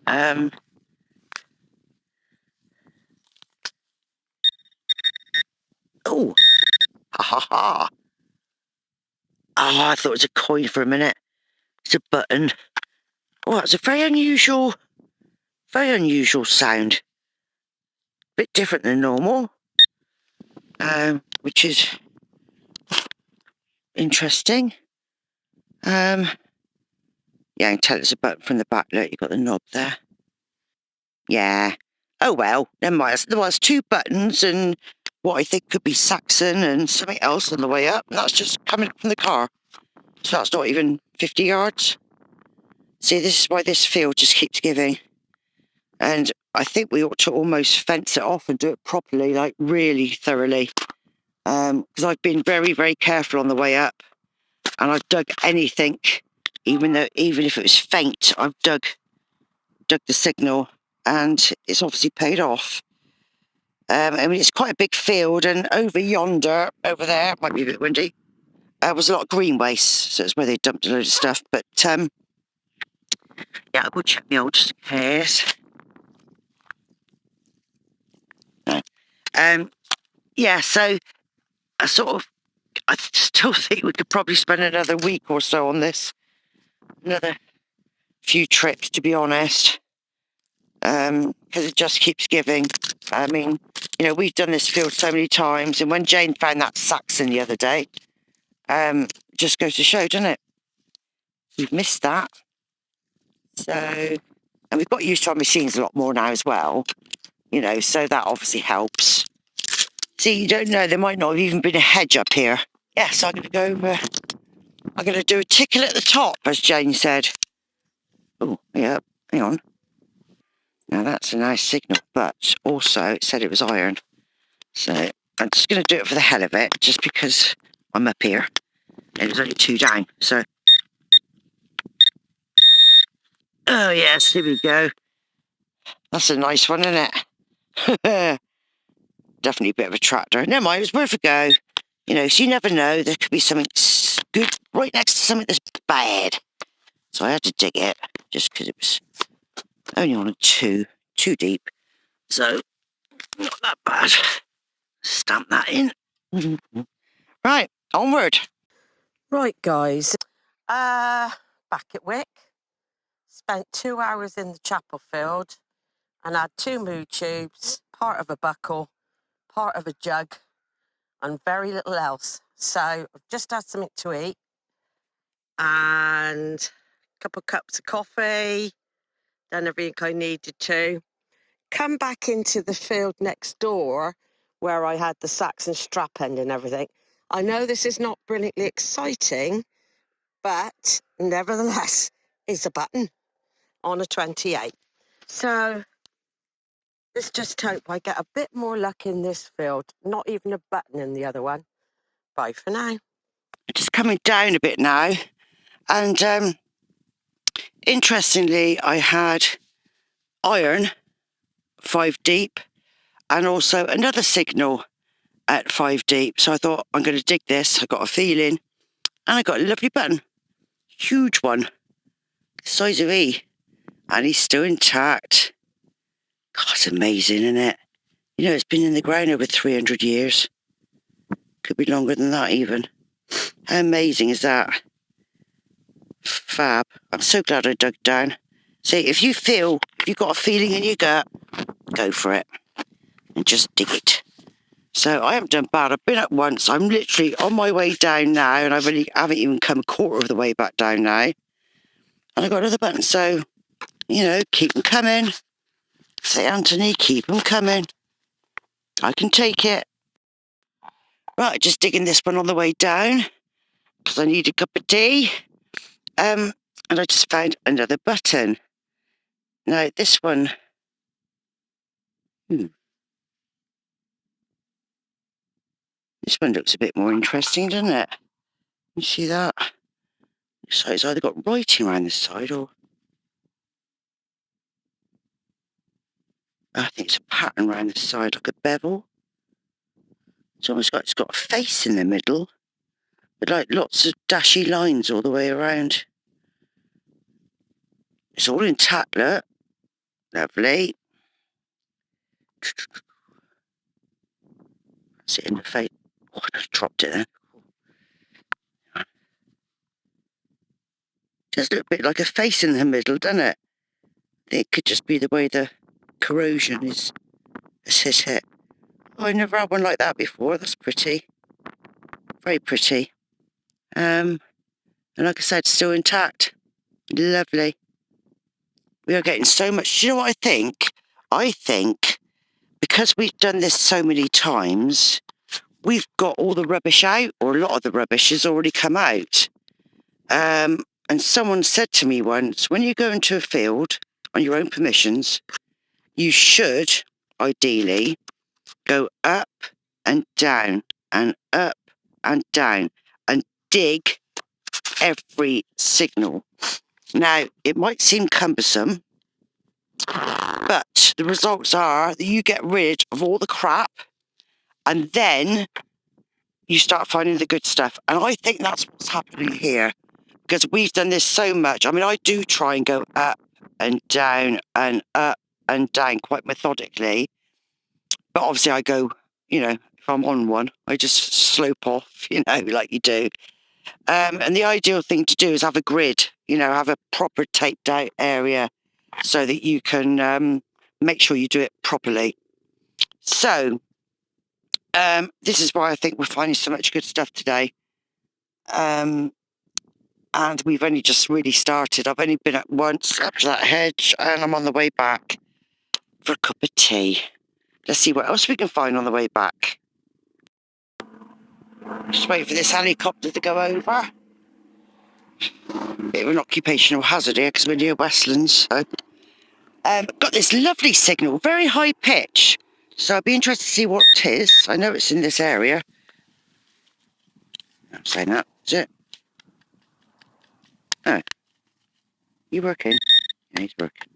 oh, ha ha ha. Oh, I thought it was a coin for a minute. It's a button. Oh, it's a very unusual sound. Bit different than normal, which is interesting. Yeah, I can tell it's a button from the back. Look, you've got the knob there. Yeah. Oh, well, never mind. There was 2 buttons and what I think could be Saxon and something else on the way up. And that's just coming from the car. So that's not even 50 yards. See, this is why this field just keeps giving. And I think we ought to almost fence it off and do it properly, like really thoroughly. Because I've been very, very careful on the way up. And I've dug anything, even if it was faint, I've dug the signal, and it's obviously paid off. I mean, it's quite a big field, and over there, might be a bit windy, was a lot of green waste, so it's where they dumped a load of stuff. But yeah, I'll go check the old just in case. No. Yeah, so I still think we could probably spend another week or so on this, another few trips, to be honest, because it just keeps giving. I mean, you know, we've done this field so many times, and when Jane found that Saxon the other day, just goes to show, doesn't it? We've missed that. So, and we've got used to our machines a lot more now as well, you know, so that obviously helps. See, you don't know, there might not have even been a hedge up here. Yes, I'm going to go, I'm going to do a tickle at the top, as Jane said. Oh, yeah, hang on. Now that's a nice signal, but also it said it was iron. So I'm just going to do it for the hell of it, just because I'm up here. And there's only 2 down, so. Oh yes, here we go. That's a nice one, isn't it? Definitely a bit of a tractor. Never mind, it was worth a go. You know, so you never know. There could be something good right next to something that's bad. So I had to dig it, just because it was only on a 2 deep. So, not that bad. Stamp that in. Right, onward. Right, guys. Back at Wick. Spent 2 hours in the chapel field and had 2 moo tubes, part of a buckle, part of a jug, and very little else. So I've just had something to eat and a couple of cups of coffee, done everything I needed to. Come back into the field next door where I had the Saxon strap end and everything. I know this is not brilliantly exciting, but nevertheless, it's a button on a 28. So let's just hope I get a bit more luck in this field. Not even a button in the other one. Bye for now. Just coming down a bit now. And interestingly, I had iron 5 deep and also another signal at 5 deep. So I thought, I'm going to dig this. I got a feeling. And I got a lovely button. Huge one. Size of E. And he's still intact. God, it's amazing, isn't it? You know, it's been in the ground over 300 years. Could be longer than that even. How amazing is that? Fab. I'm so glad I dug down. See, if you've got a feeling in your gut, go for it. And just dig it. So I haven't done bad. I've been up once. I'm literally on my way down now, and I really haven't even come a quarter of the way back down now. And I got another button. So, you know, keep them coming. Say, Anthony, keep them coming. I can take it. Right, just digging this one on the way down because I need a cup of tea. And I just found another button. Now, this one. This one looks a bit more interesting, doesn't it? You see that? So it's either got writing around the side or... I think it's a pattern around the side, like a bevel. It's almost like it's got a face in the middle, but like lots of dashy lines all the way around. It's all intact, look. Lovely. That's it in the face. Oh, I dropped it then. Does look a bit like a face in the middle, doesn't it? It could just be the way the corrosion has hit it. Oh, I've never had one like that before. That's pretty. Very pretty. And like I said, still intact. Lovely. We are getting so much. Do you know what I think? I think because we've done this so many times, we've got all the rubbish out, or a lot of the rubbish has already come out. And someone said to me once, when you go into a field on your own permissions, you should, ideally, go up and down and up and down and dig every signal. Now, it might seem cumbersome, but the results are that you get rid of all the crap and then you start finding the good stuff. And I think that's what's happening here, because we've done this so much. I mean, I do try and go up and down and up and down quite methodically, but obviously I go, you know, if I'm on one, I just slope off, you know, like you do. And the ideal thing to do is have a grid, you know, have a proper taped out area so that you can make sure you do it properly. So this is why I think we're finding so much good stuff today. And we've only just really started. I've only been up once up to that hedge, and I'm on the way back for a cup of tea. Let's see what else we can find on the way back. Just wait for this helicopter to go over. Bit of an occupational hazard here because we're near Westlands. So. Got this lovely signal, very high pitch. So I'd be interested to see what it is. I know it's in this area. I'm saying that, is it? Oh. You working? Yeah, he's working.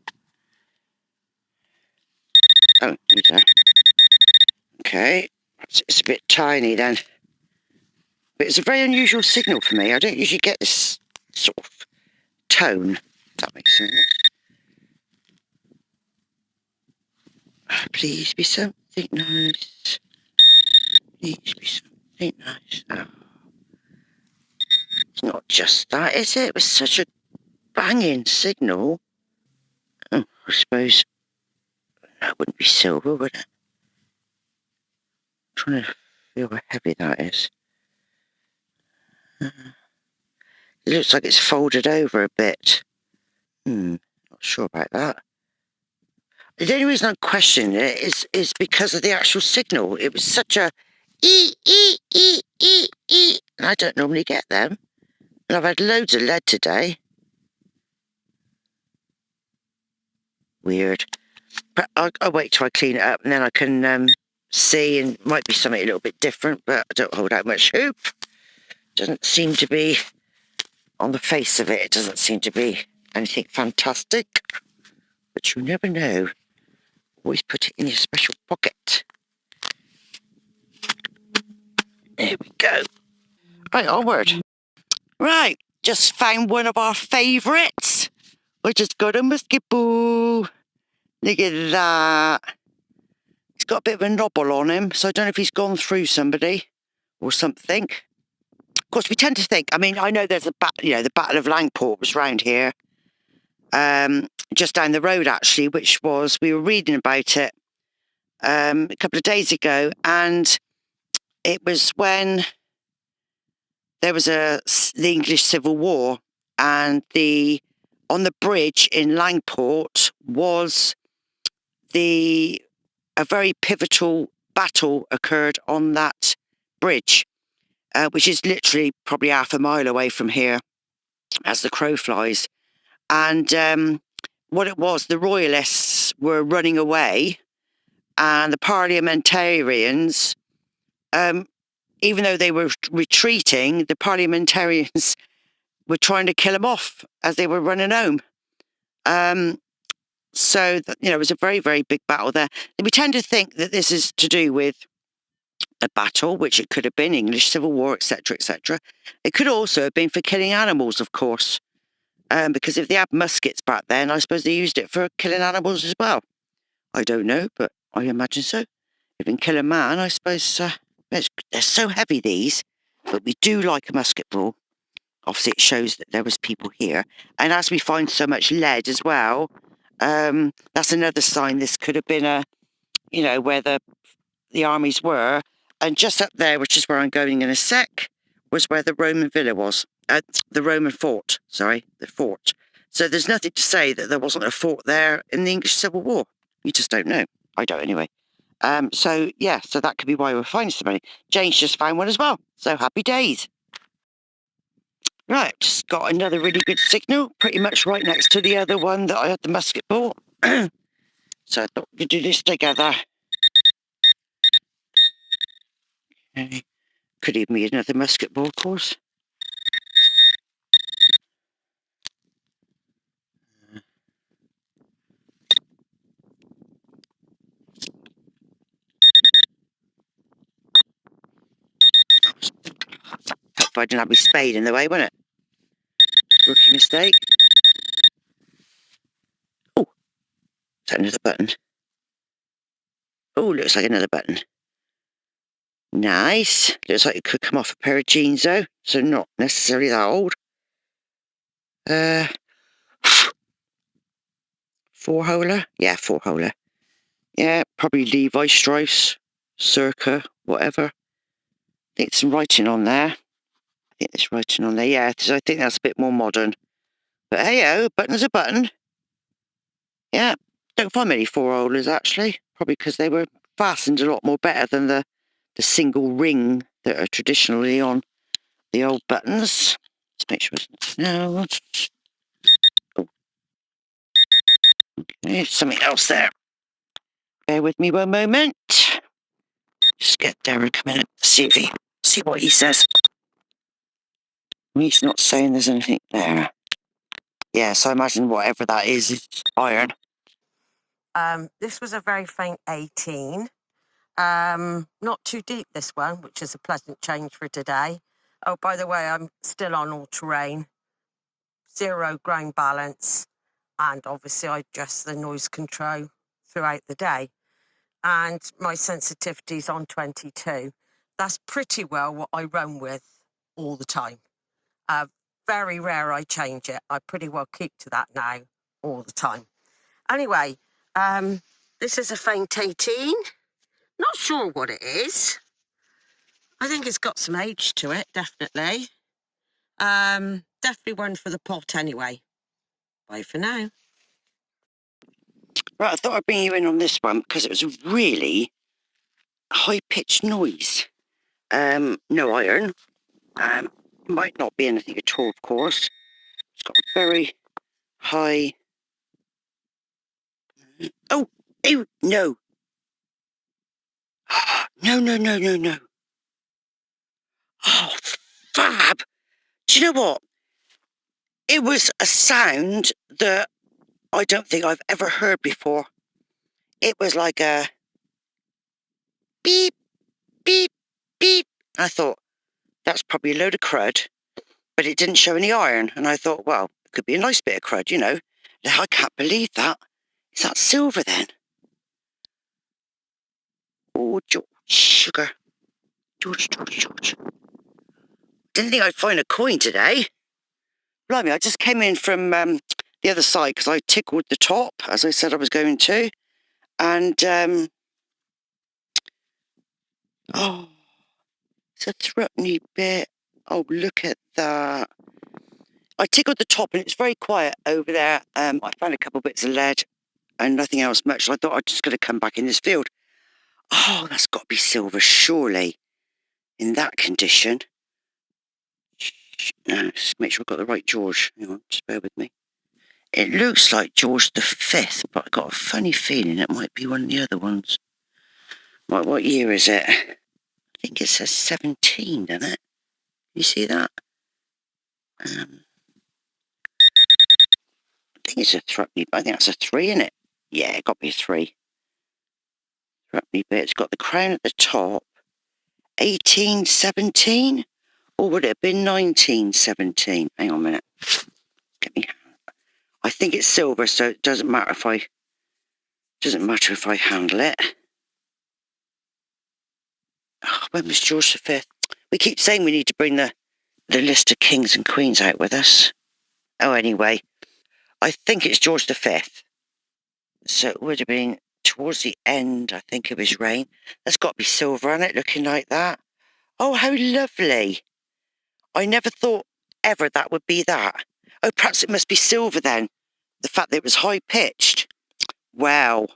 Oh, he's there. Okay. It's a bit tiny then. But it's a very unusual signal for me. I don't usually get this sort of tone, if that makes sense. Oh, please be something nice. Please be something nice. Oh. It's not just that, is it? It was such a banging signal. Oh, I suppose that wouldn't be silver, would it? I'm trying to feel how heavy that is. It looks like it's folded over a bit. Not sure about that. The only reason I'm questioning it is because of the actual signal. It was such a e, and I don't normally get them. And I've had loads of lead today. Weird. But I'll wait till I clean it up and then I can see, and it might be something a little bit different, but I don't hold out much hope. Doesn't seem to be, on the face of it, it doesn't seem to be anything fantastic. But you never know. Always put it in your special pocket. There we go. Right, onward. Right, just found one of our favourites. I just got a Musket Ball. Look at that. He's got a bit of a knobble on him, so I don't know if he's gone through somebody or something. Of course, we tend to think, I mean, I know there's the Battle of Langport was round here, just down the road actually, which was, we were reading about it a couple of days ago, and it was when there was the English Civil War, and on the bridge in Langport was a very pivotal battle occurred on that bridge, which is literally probably half a mile away from here as the crow flies. And what it was, the royalists were running away, and the parliamentarians, even though they were retreating, the parliamentarians were trying to kill them off as they were running home. So, you know, it was a very, very big battle there. And we tend to think that this is to do with a battle, which it could have been, English Civil War, etc., etc. It could also have been for killing animals, of course, because if they had muskets back then, I suppose they used it for killing animals as well. I don't know, but I imagine so. If you can kill a man, I suppose they're so heavy, these, but we do like a musket ball. Obviously, it shows that there was people here. And as we find so much lead as well, that's another sign this could have been where the armies were. And just up there, which is where I'm going in a sec, was where the Roman villa was. The Roman fort, the fort. So there's nothing to say that there wasn't a fort there in the English Civil War. You just don't know. I don't anyway. So that could be why we're finding so many. Jane's just found one as well. So happy days. Right, just got another really good signal, pretty much right next to the other one that I had the musket ball. So I thought we could do this together. Okay. Could even be another musket ball, of course. Hope I didn't have my spade in the way, wouldn't it? Rookie mistake. Oh, is that another button? Oh, looks like another button. Nice. Looks like it could come off a pair of jeans, though, so not necessarily that old. Four-holer? Yeah, four-holer. Yeah, probably Levi Strauss, circa, whatever. I think there's some writing on there. Yeah, so I think that's a bit more modern. But hey-oh, button's a button. Yeah, don't find many four-holers, actually. Probably because they were fastened a lot more better than the single ring that are traditionally on the old buttons. Let's make sure it's... No. Oh. Okay, there's something else there. Bear with me one moment. Just get Darren come in and see what he says. He's not saying there's anything there. Yeah, so I imagine whatever that is iron. This was a very faint 18. Not too deep, this one, which is a pleasant change for today. Oh, by the way, I'm still on all terrain, 0 ground balance, and obviously I adjust the noise control throughout the day. And my sensitivity's on 22. That's pretty well what I run with all the time. Very rare I change it. I pretty well keep to that now all the time. Anyway, this is a faint 18. Not sure what it is. I think it's got some age to it, definitely. Definitely one for the pot anyway. Bye for now. Right, I thought I'd bring you in on this one because it was a really high-pitched noise. No iron. Might not be anything at all, of course. It's got a very high... Oh, ew, no. No. Oh, fab. Do you know what? It was a sound that I don't think I've ever heard before. It was like a beep, beep, beep. I thought, that's probably a load of crud, but it didn't show any iron. And I thought, well, it could be a nice bit of crud, you know. I can't believe that. Is that silver then? Oh, George, sugar. George. Didn't think I'd find a coin today. Blimey, I just came in from the other side because I tickled the top, as I said I was going to. And, oh, it's a threepenny bit. Oh, look at that. I tickled the top and it's very quiet over there. I found a couple bits of lead and nothing else much. So I thought I'd just going to come back in this field. Oh, that's got to be silver, surely, in that condition. No, just make sure I've got the right George. Hang on, just bear with me. It looks like George V, but I've got a funny feeling it might be one of the other ones. What year is it? I think it says 17, doesn't it? You see that? I think it's a threepenny, I think that's a 3, isn't it? Yeah, got me a 3. Rugby bit. It's got the crown at the top. 1817? Or would it have been 1917? Hang on a minute. Get me. I think it's silver, so it doesn't matter if I handle it. Oh, when was George V? We keep saying we need to bring the list of kings and queens out with us. Oh, anyway, I think it's George V. So it would have been towards the end, I think, of his reign. That's got to be silver on it, looking like that. Oh, how lovely. I never thought ever that would be that. Oh, perhaps it must be silver then. The fact that it was high-pitched. Wow.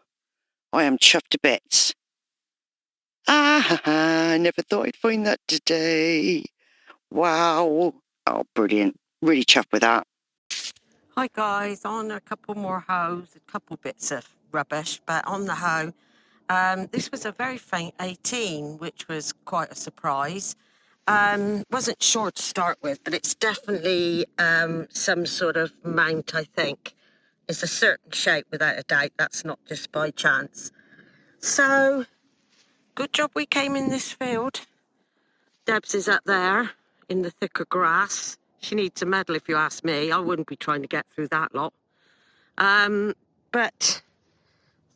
I am chuffed to bits. I never thought I'd find that today. Wow. Oh, brilliant. Really chuffed with that. Hi guys, on a couple more hoes, a couple bits of rubbish, but on the hoe, this was a very faint 18, which was quite a surprise. Wasn't sure to start with, but it's definitely some sort of mount, I think. It's a certain shape, without a doubt. That's not just by chance. So, good job we came in this field. Debs is up there in the thicker grass. She needs a medal, if you ask me. I wouldn't be trying to get through that lot. But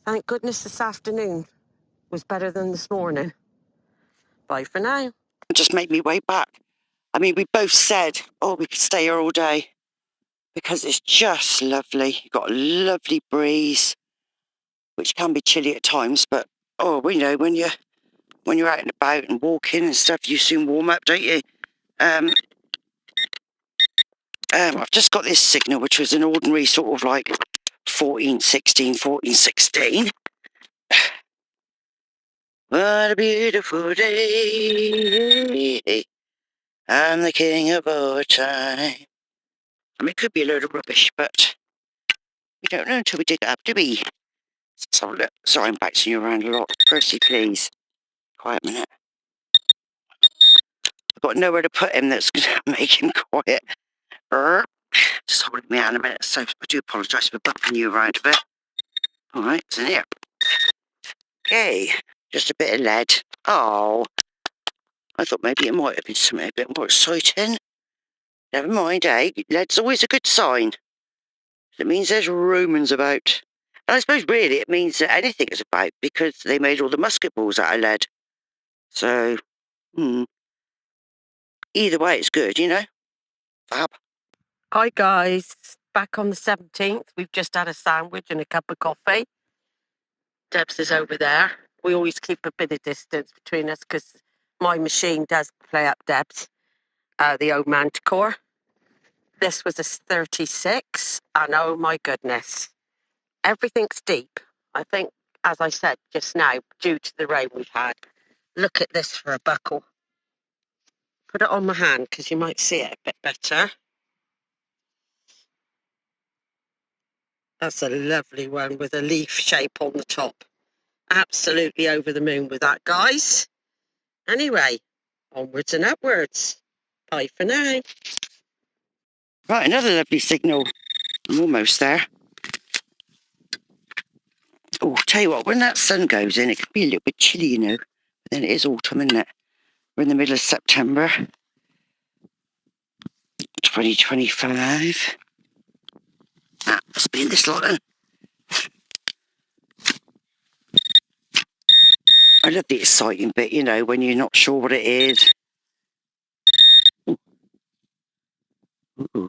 thank goodness this afternoon was better than this morning. Bye for now. Just made me way back. I mean, we both said, oh, we could stay here all day because it's just lovely. You've got a lovely breeze, which can be chilly at times, but oh, we know when you're out and about and walking and stuff, you soon warm up, don't you? I've just got this signal, which was an ordinary sort of like 1416, 1416. What a beautiful day. I'm the king of all time. I mean, it could be a load of rubbish, but we don't know until we dig it up, do we? Let's have a look. Sorry, I'm bouncing you around a lot. Percy, please. Quiet a minute. I've got nowhere to put him that's going to make him quiet. Just holding me out in a minute. So I do apologise for bumping you around a bit. All right, it's in here. Okay, just a bit of lead. Oh, I thought maybe it might have been something a bit more exciting. Never mind, eh? Lead's always a good sign. It means there's Romans about. And I suppose really it means that anything is about because they made all the musket balls out of lead. So, either way, it's good, you know? Fab. Hi guys, back on the 17th. We've just had a sandwich and a cup of coffee. Debs is over there. We always keep a bit of distance between us because my machine does play up Debs, the old Manticore. This was a 36, and oh my goodness, everything's deep. I think, as I said just now, due to the rain we've had. Look at this for a buckle. Put it on my hand because you might see it a bit better. That's a lovely one with a leaf shape on the top. Absolutely over the moon with that, guys. Anyway, onwards and upwards. Bye for now. Right, another lovely signal. I'm almost there. Oh, tell you what, when that sun goes in, it can be a little bit chilly, you know. But then it is autumn, isn't it? We're in the middle of September 2025. Must be in this lot then. I love the exciting bit, you know, when you're not sure what it is. Ooh. Ooh.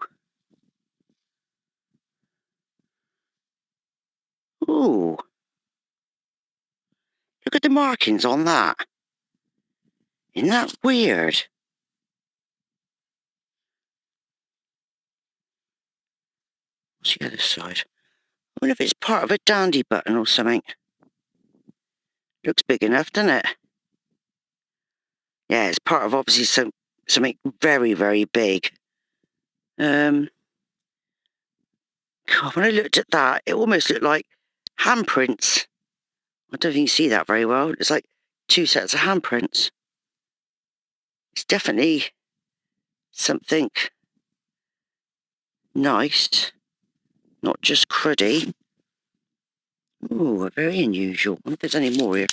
Ooh. Look at the markings on that. Isn't that weird? What's the other side? I wonder if it's part of a dandy button or something. Looks big enough, doesn't it? Yeah, it's part of obviously something very, very big. God, when I looked at that, it almost looked like handprints. I don't think you see that very well. It's like 2 sets of handprints. It's definitely something nice, not just cruddy. Ooh, very unusual. I wonder if there's any more here.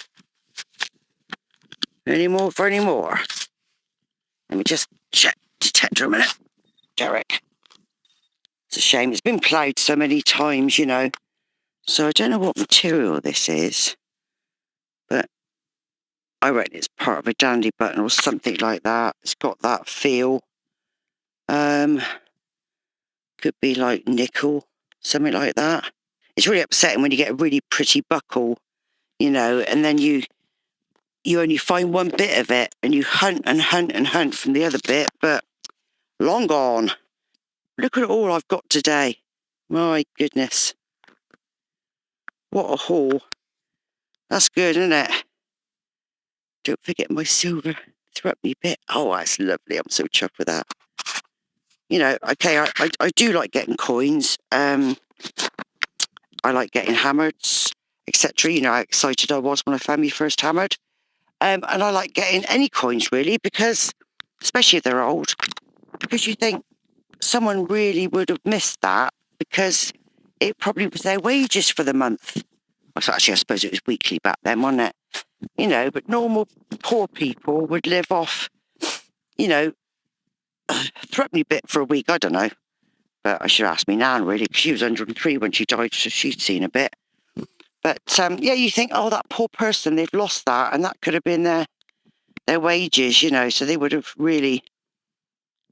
Any more for any more? Let me just check detector a minute. Derek. It's a shame. It's been played so many times, you know. So I don't know what material this is. But I reckon it's part of a dandy button or something like that. It's got that feel. Could be like nickel, something like that. It's really upsetting when you get a really pretty buckle, you know, and then you only find one bit of it and you hunt and hunt and hunt from the other bit, but long gone. Look at all I've got today. My goodness. What a haul. That's good, isn't it? Don't forget my silver threepenny bit. Oh, that's lovely. I'm so chuffed with that. You know, okay, I do like getting coins. I like getting hammered, etc. You know how excited I was when I found my first hammered. And I like getting any coins, really, because, especially if they're old, because you think someone really would have missed that because it probably was their wages for the month. Well, actually, I suppose it was weekly back then, wasn't it? You know, but normal poor people would live off, you know, a threepenny bit for a week. I don't know. But I should ask me Nan, really, because she was 103 when she died, so she'd seen a bit. But, yeah, you think, oh, that poor person, they've lost that, and that could have been their wages, you know, so they would have really,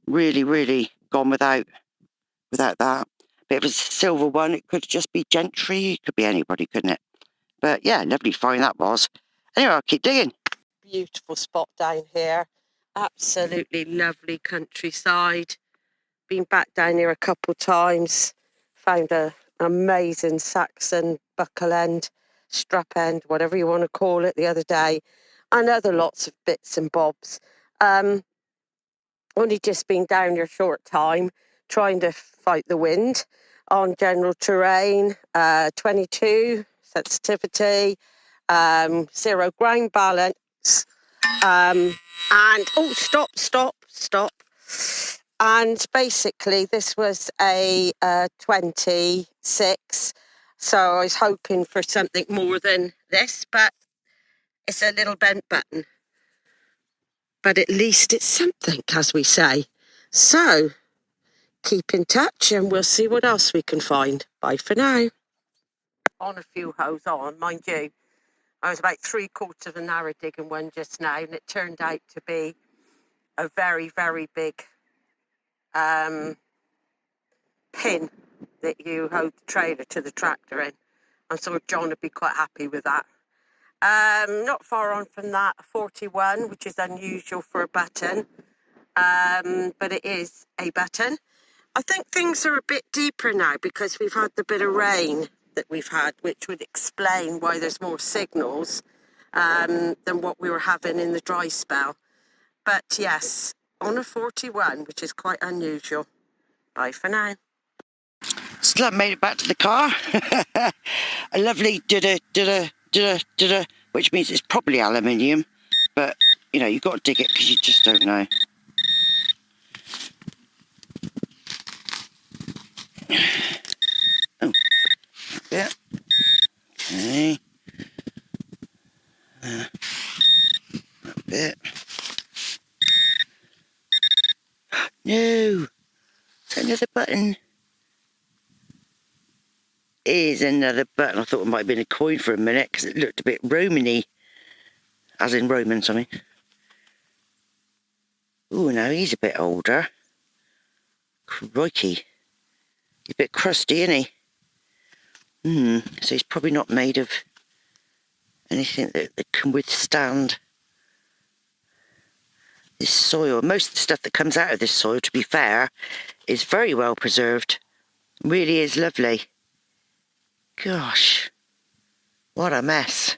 really, really gone without that. But if it was a silver one, it could just be gentry. It could be anybody, couldn't it? But, yeah, lovely find that was. Anyway, I'll keep digging. Beautiful spot down here. Absolutely lovely countryside. Been back down here a couple times. Found an amazing Saxon buckle end, strap end, whatever you want to call it, the other day. And other lots of bits and bobs. Only just been down here a short time, trying to fight the wind on general terrain. 22 sensitivity, 0 ground balance, and oh, stop. And basically, this was a 26. So I was hoping for something more than this, but it's a little bent button. But at least it's something, as we say. So keep in touch and we'll see what else we can find. Bye for now. On a few hoes on, mind you. I was about 3/4 of an hour digging one just now, and it turned out to be a very, very big pin that you hold the trailer to the tractor in. I'm sure John would be quite happy with that. Not far on from that, 41, which is unusual for a button, but it is a button. I think things are a bit deeper now because we've had the bit of rain that we've had, which would explain why there's more signals than what we were having in the dry spell. But yes, on a 41, which is quite unusual. Bye for now. Still haven't made it back to the car. A lovely da-da, which means it's probably aluminium. But, you know, you've got to dig it because you just don't know. Oh, yeah. Okay. A bit. No. It's another button. Is another button. I thought it might have been a coin for a minute because it looked a bit Roman-y. As in Roman, something. Oh, no, he's a bit older. Crikey. He's a bit crusty, isn't he? So he's probably not made of anything that can withstand this soil. Most of the stuff that comes out of this soil, to be fair, is very well preserved. Really is lovely. Gosh. What a mess.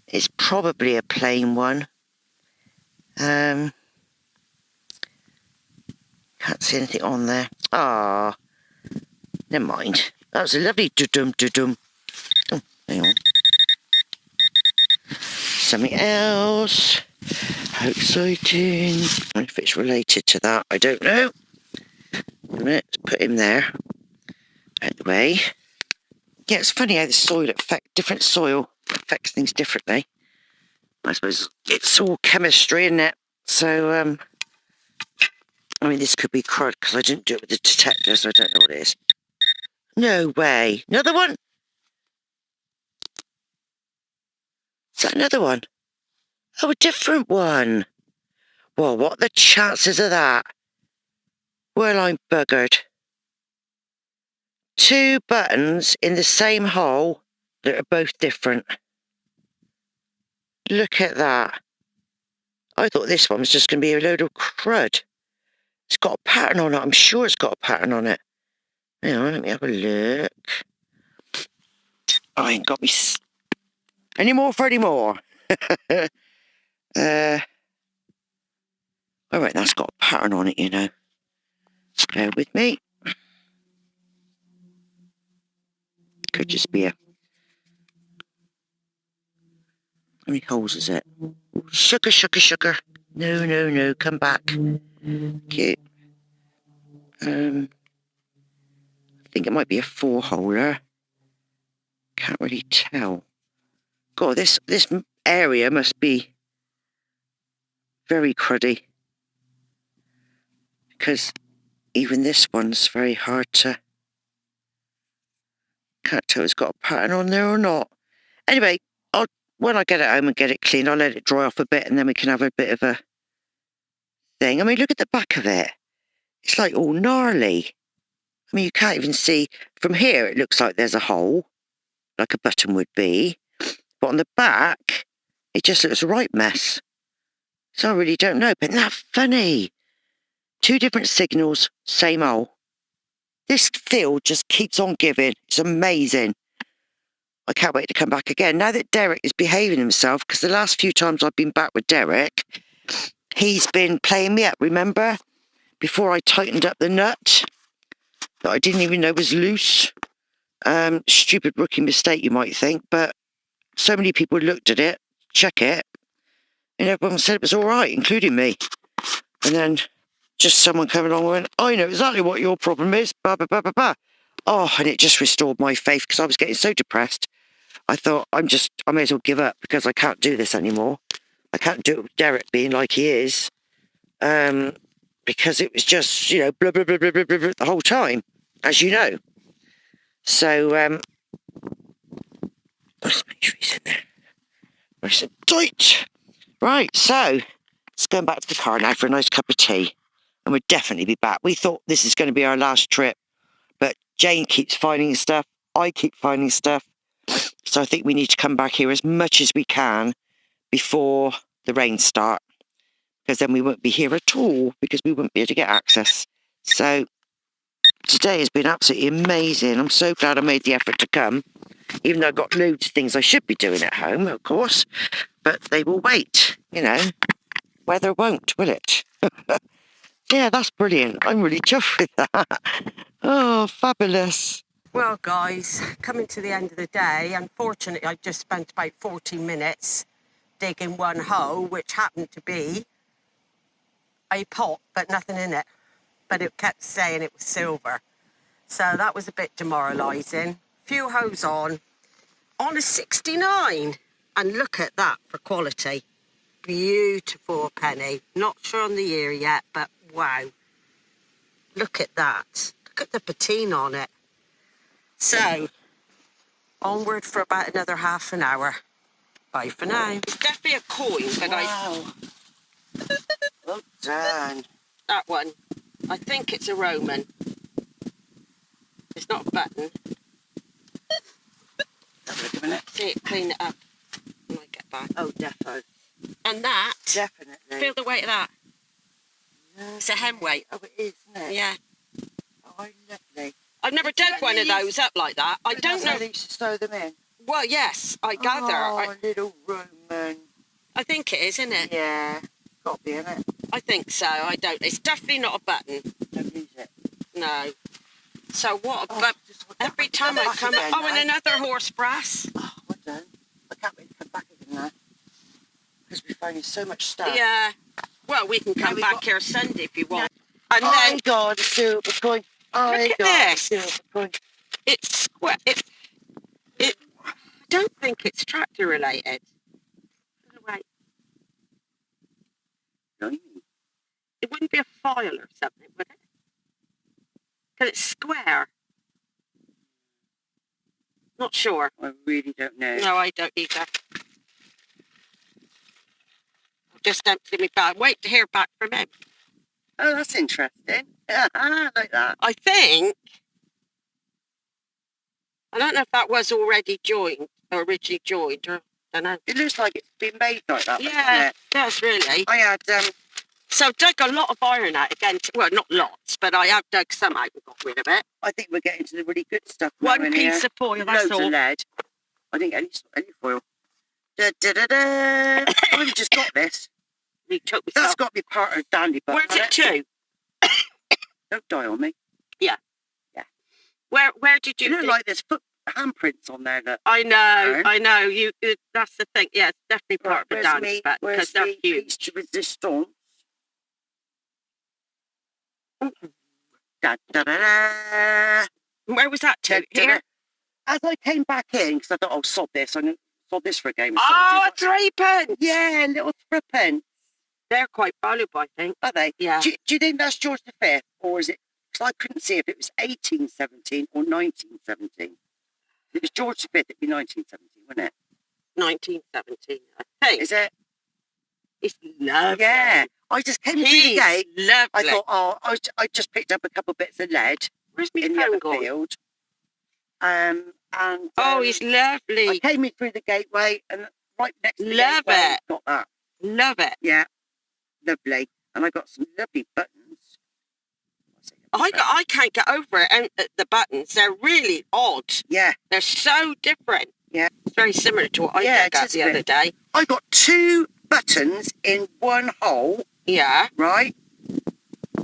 It's probably a plain one. Can't see anything on there. Ah, never mind. That was a lovely dum-dum. Oh, hang on. Something else. How exciting. If it's related to that, I don't know. Let's put him there. Out the way. Yeah, it's funny how different soil affects things differently. I suppose it's all chemistry, isn't it? So, I mean, this could be crud because I didn't do it with the detector, so I don't know what it is. No way. Another one? Is that another one? Oh, a different one. Well, what are the chances of that? Well, I'm buggered. 2 buttons in the same hole that are both different. Look at that. I thought this one was just going to be a load of crud. It's got a pattern on it. I'm sure it's got a pattern on it. Hang on, let me have a look. I ain't got me any more for any more. All right, that's got a pattern on it, you know. Bear with me. Could just be a... How many holes is it? Sugar, sugar, sugar. No, no, no, come back. Cute. I think it might be a 4-holer. Can't really tell. God, this area must be very cruddy. Because even this one's very hard to... Can't tell if it's got a pattern on there or not. Anyway, when I get it home and get it clean, I'll let it dry off a bit and then we can have a bit of a thing. I mean, look at the back of it. It's like all gnarly. I mean, you can't even see... From here, it looks like there's a hole, like a button would be. But on the back, it just looks a right mess. So I really don't know. But isn't that funny? 2 different signals, same hole. This field just keeps on giving. It's amazing. I can't wait to come back again. Now that Derek is behaving himself, because the last few times I've been back with Derek, he's been playing me up, remember? Before I tightened up the nut that I didn't even know was loose. Stupid rookie mistake, you might think, but so many people looked at it, check it, and everyone said it was all right, including me. And then just someone came along and went, I know exactly what your problem is, blah, blah, blah, blah, blah. Oh, and it just restored my faith because I was getting so depressed. I thought, I may as well give up because I can't do this anymore. I can't do it with Derek being like he is. Because it was just, you know, blah, blah, blah, blah, blah, blah, blah, the whole time, as you know. So, let's make sure he's in there. Nice and tight. Right, so, let's go back to the car now for a nice cup of tea. And we'll definitely be back. We thought this is going to be our last trip. But Jane keeps finding stuff. I keep finding stuff. So I think we need to come back here as much as we can before the rain start. Because then we won't be here at all. Because we won't be able to get access. So today has been absolutely amazing. I'm so glad I made the effort to come. Even though I've got loads of things I should be doing at home, of course. But they will wait, you know. Weather won't, will it? Yeah, that's brilliant. I'm really chuffed with that. Oh, fabulous. Well, guys, coming to the end of the day, unfortunately, I just spent about 40 minutes digging one hole, which happened to be a pot, but nothing in it. But it kept saying it was silver. So that was a bit demoralising. Few holes on a 69. And look at that for quality. Beautiful penny. Not sure on the year yet, but wow. Look at that. Look at the patina on it. So, onward for about another half an hour. Bye for now. It's definitely a coin, but Wow. Well done. that one, I think it's a Roman. It's not a button. Have a look a minute. See it, clean it up when I get back. Oh, defo. And that, Definitely. feel the weight of that. No. It's a hem weight. Oh, it is, isn't it? Yeah. Oh, lovely. I've never dug one of those up like that. I don't know. How they used to sew them in. Well, yes, I gather. Oh, little Roman. I think it is, isn't it? Yeah. Got to be, isn't it? I think so. I don't. It's definitely not a button. Don't lose it. No. So what? Oh, But just every time I come again, oh, and another horse brass. Oh, well done. I can't wait to come back again now. Because we're finding so much stuff. Yeah. Well, we can come we back got- here Sunday if you want. And I then got a silver coin. I Look at got this. a silver coin. it's square. It's don't think it's tractor related. Oh, wait, Blimey. it wouldn't be a file or something, would it? Because it's square. Not sure. I really don't know. No, I don't either. I'll just empty me bag. Wait to hear back from him. Oh, that's interesting. Like that. I think. I don't know if that was already joined, or originally joined, or I don't know. It looks like it's been made like that. Yeah, doesn't it? yes, really. I had So dug a lot of iron out again. Well, not lots, but I have dug some out and got rid of it. I think we're getting to the really good stuff now. One in piece here. of foil, that's Loads all. of lead. I think any foil. Da, da, da, da. I've only just got this. You took me That's got to be part of Dandy Butt. Where's it to? Don't die on me. Where did you? You look like there's foot handprints on there. That I know. You. That's the thing. Yeah, it's definitely part of the dance, but because they're huge. To resistance. Da, da, da, da. Where was that to? Da, da, da. Here. As I came back in, because I thought, oh, sod this. I'm going to sod this for a game of Oh, soldiers. Threepence. Yeah, little Threepence. They're quite valuable, I think. Are they? Yeah. Do you think that's George V? Or is it? Because I couldn't see if it was 1817 or 1917. If it was George V, it'd be 1917, wouldn't it? 1917, I think. Is it? It's lovely. Yeah. I just came through the He's gate. lovely. I thought, oh, I just picked up a couple bits of lead Where's my in the phone other gone? field. Oh, he's lovely. I came in through the gateway and right next to the Love gateway, it. got that. Love it. Yeah. Lovely. And I got some lovely buttons. I can't get over it. And the buttons, they're really odd. Yeah. They're so different. Yeah. It's very similar to what I Yeah, dug out it is the a bit. other day. I got 2 buttons in one hole, Yeah. right?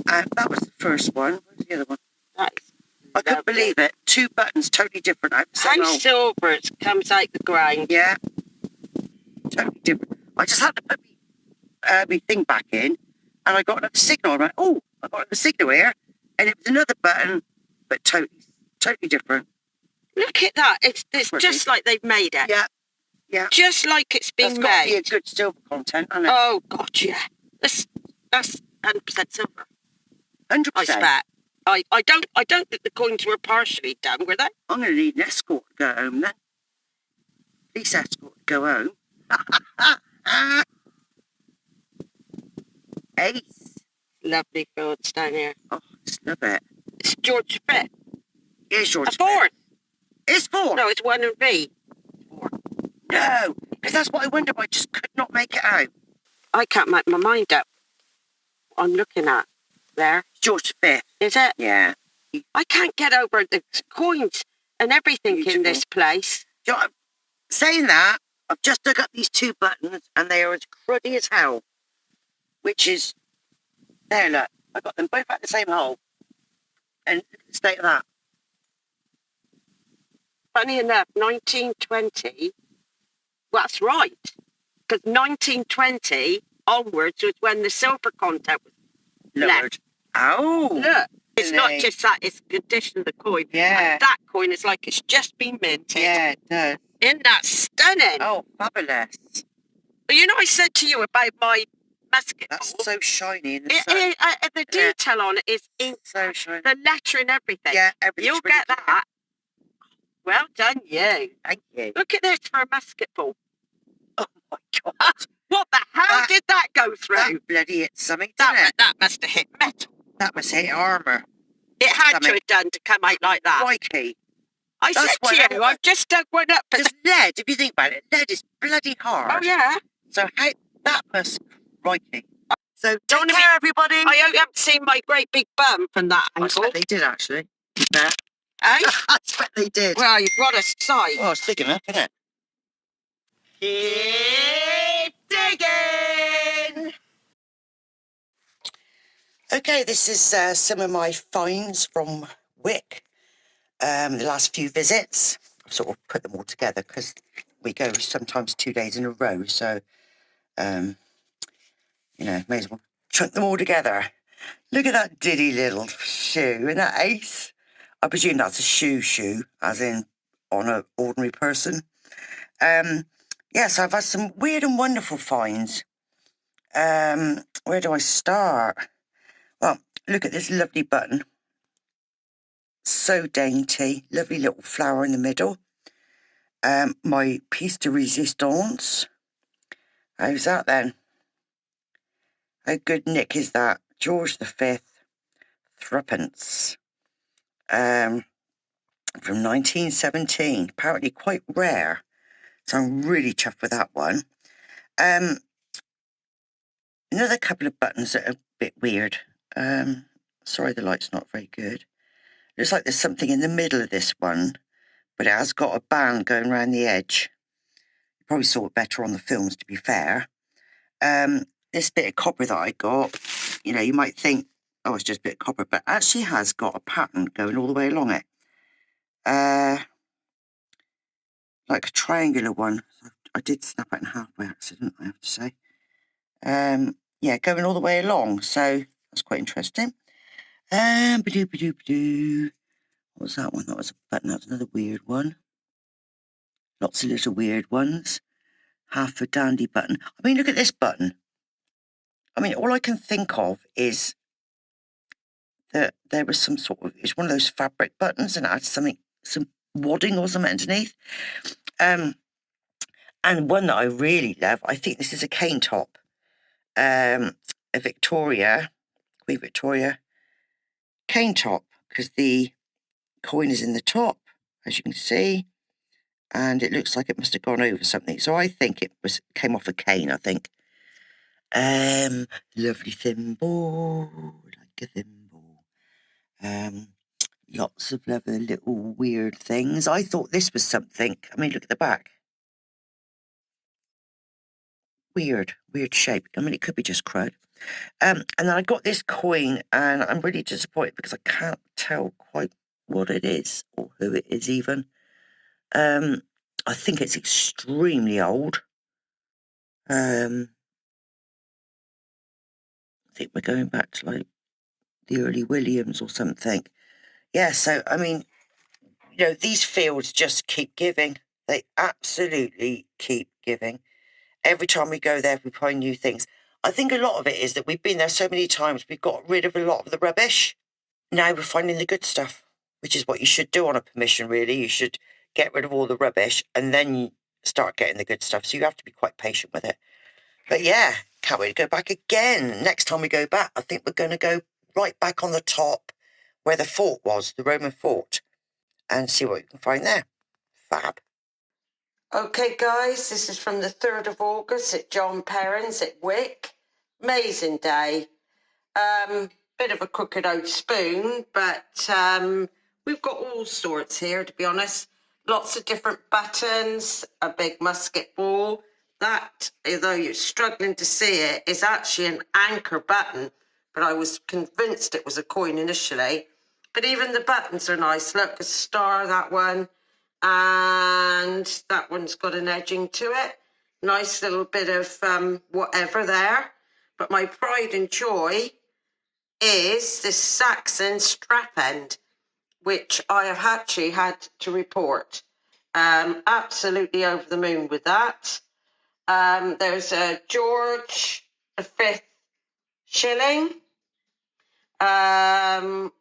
And that was the first one. Where's the other one? That's I couldn't lovely. believe it. 2 buttons, totally different out the same How hole. silver it comes out the ground. Yeah. Totally different. I just had to put my thing back in, and I got another signal. I went, oh, I got another signal here. And it was another button, but totally different. Look at that. It's Pretty. just like they've made it. Yeah. Yeah. Just like it's been That's got to be a made. good silver content, hasn't it? Oh, God, yeah. That's 100% silver. 100%. I expect. I don't think the coins were partially done, were they? I'm going to need an escort to go home then. Police escort to go home. Ace. Lovely fields down here. Oh, I just love it. It's George V. Here's George. A 4. It's 4. No, it's 1 and V. 4. No, because that's what I wondered. I just could not make it out. I can't make my mind up. I'm looking at there. George V. Is it? Yeah. I can't get over the coins and everything Beautiful. in this place. Do you know, saying that, I've just dug up these 2 buttons and they are as cruddy as hell. Which is, there, look. I got them both out the same hole. And look at the state of that. Funny enough, 1920, well, that's right. Because 1920 onwards was when the silver content was Lowered. left. Oh. Look, it's not Really? just that, it's the condition of the coin. Yeah. And that coin is like it's just been minted. Yeah, it does. Isn't that stunning? Oh, fabulous. But you know, I said to you about my musket That's ball. so shiny in the sun. The detail on it is in So shiny. the letter and everything. Yeah, everything's You'll really get that. Well done, you. Thank you. Look at this for a musket ball. Oh my God. What the hell That- did that go through? That bloody hit something, didn't it? That must have hit metal. That must hit armour. It had to Something. have done to come out like that. Crikey. I That's said why to you, I've just dug one up. But Because lead, if you think about it, lead is bloody hard. oh, yeah. So how that must crikey. So Don't take wanna care, everybody. I haven't seen my great big bum from that I angle. bet they did, actually. Yeah. Eh? I bet they did. Well, you've got a sight. Well, it's big enough, isn't it? Keep digging. Okay, this is some of my finds from Wick. The last few visits. I've sort of put them all together because we go sometimes 2 days in a row. So, may as well chunk them all together. Look at that diddy little shoe. Isn't that ace? I presume that's a shoe, as in on an ordinary person. Yeah, so I've had some weird and wonderful finds. Where do I start? Well, look at this lovely button. So dainty, lovely little flower in the middle. My piece de resistance. How's that then? How good nick is that? George V, Threepence. From 1917. Apparently quite rare. So I'm really chuffed with that one. Another couple of buttons that are a bit weird. Sorry, the light's not very good. Looks like there's something in the middle of this one, but it has got a band going around the edge. You probably saw it better on the films, to be fair. This bit of copper that I got, you might think, oh, it's just a bit of copper, but it actually has got a pattern going all the way along it. Like a triangular one. I did snap it in half by accident, I have to say. Yeah, going all the way along, so that's quite interesting. Ba-doo. What was that one? That was a button. That was another weird one. Lots of little weird ones. Half a dandy button. I mean, look at this button. I mean, all I can think of is that there was some sort of, it's one of those fabric buttons and it had some wadding or something underneath. And one that I really love, I think this is a cane top. A Queen Victoria cane top, because the coin is in the top, as you can see, and it looks like it must have gone over something. So I think it came off a cane, I think. Lovely thimble, like a thimble. Lots of lovely little weird things. I thought this was something. I mean, look at the back. Weird shape. I mean, it could be just crud. And then I got this coin, and I'm really disappointed because I can't tell quite what it is or who it is even. I think it's extremely old. I think we're going back to like the early Williams or something. Yeah, so I mean, these fields just keep giving. They absolutely keep giving. Every time we go there, we find new things. I think a lot of it is that we've been there so many times, we've got rid of a lot of the rubbish. Now we're finding the good stuff, which is what you should do on a permission, really. You should get rid of all the rubbish and then you start getting the good stuff. So you have to be quite patient with it. But yeah, can't wait to go back again. Next time we go back, I think we're going to go right back on the top where the fort was, the Roman fort, and see what we can find there. Fab. Okay, guys, this is from the 3rd of August at John Perrin's at Wick. Amazing day. Bit of a crooked old spoon, but we've got all sorts here, to be honest. Lots of different buttons, a big musket ball. That, although you're struggling to see it, is actually an anchor button, but I was convinced it was a coin initially. But even the buttons are nice. Look, a star, that one. And that one's got an edging to it. Nice little bit of whatever there. But my pride and joy is this Saxon strap end, which I have actually had to report. Absolutely over the moon with that. There's a George V shilling. And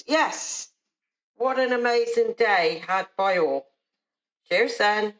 yes, what an amazing day had by all. Cheers then.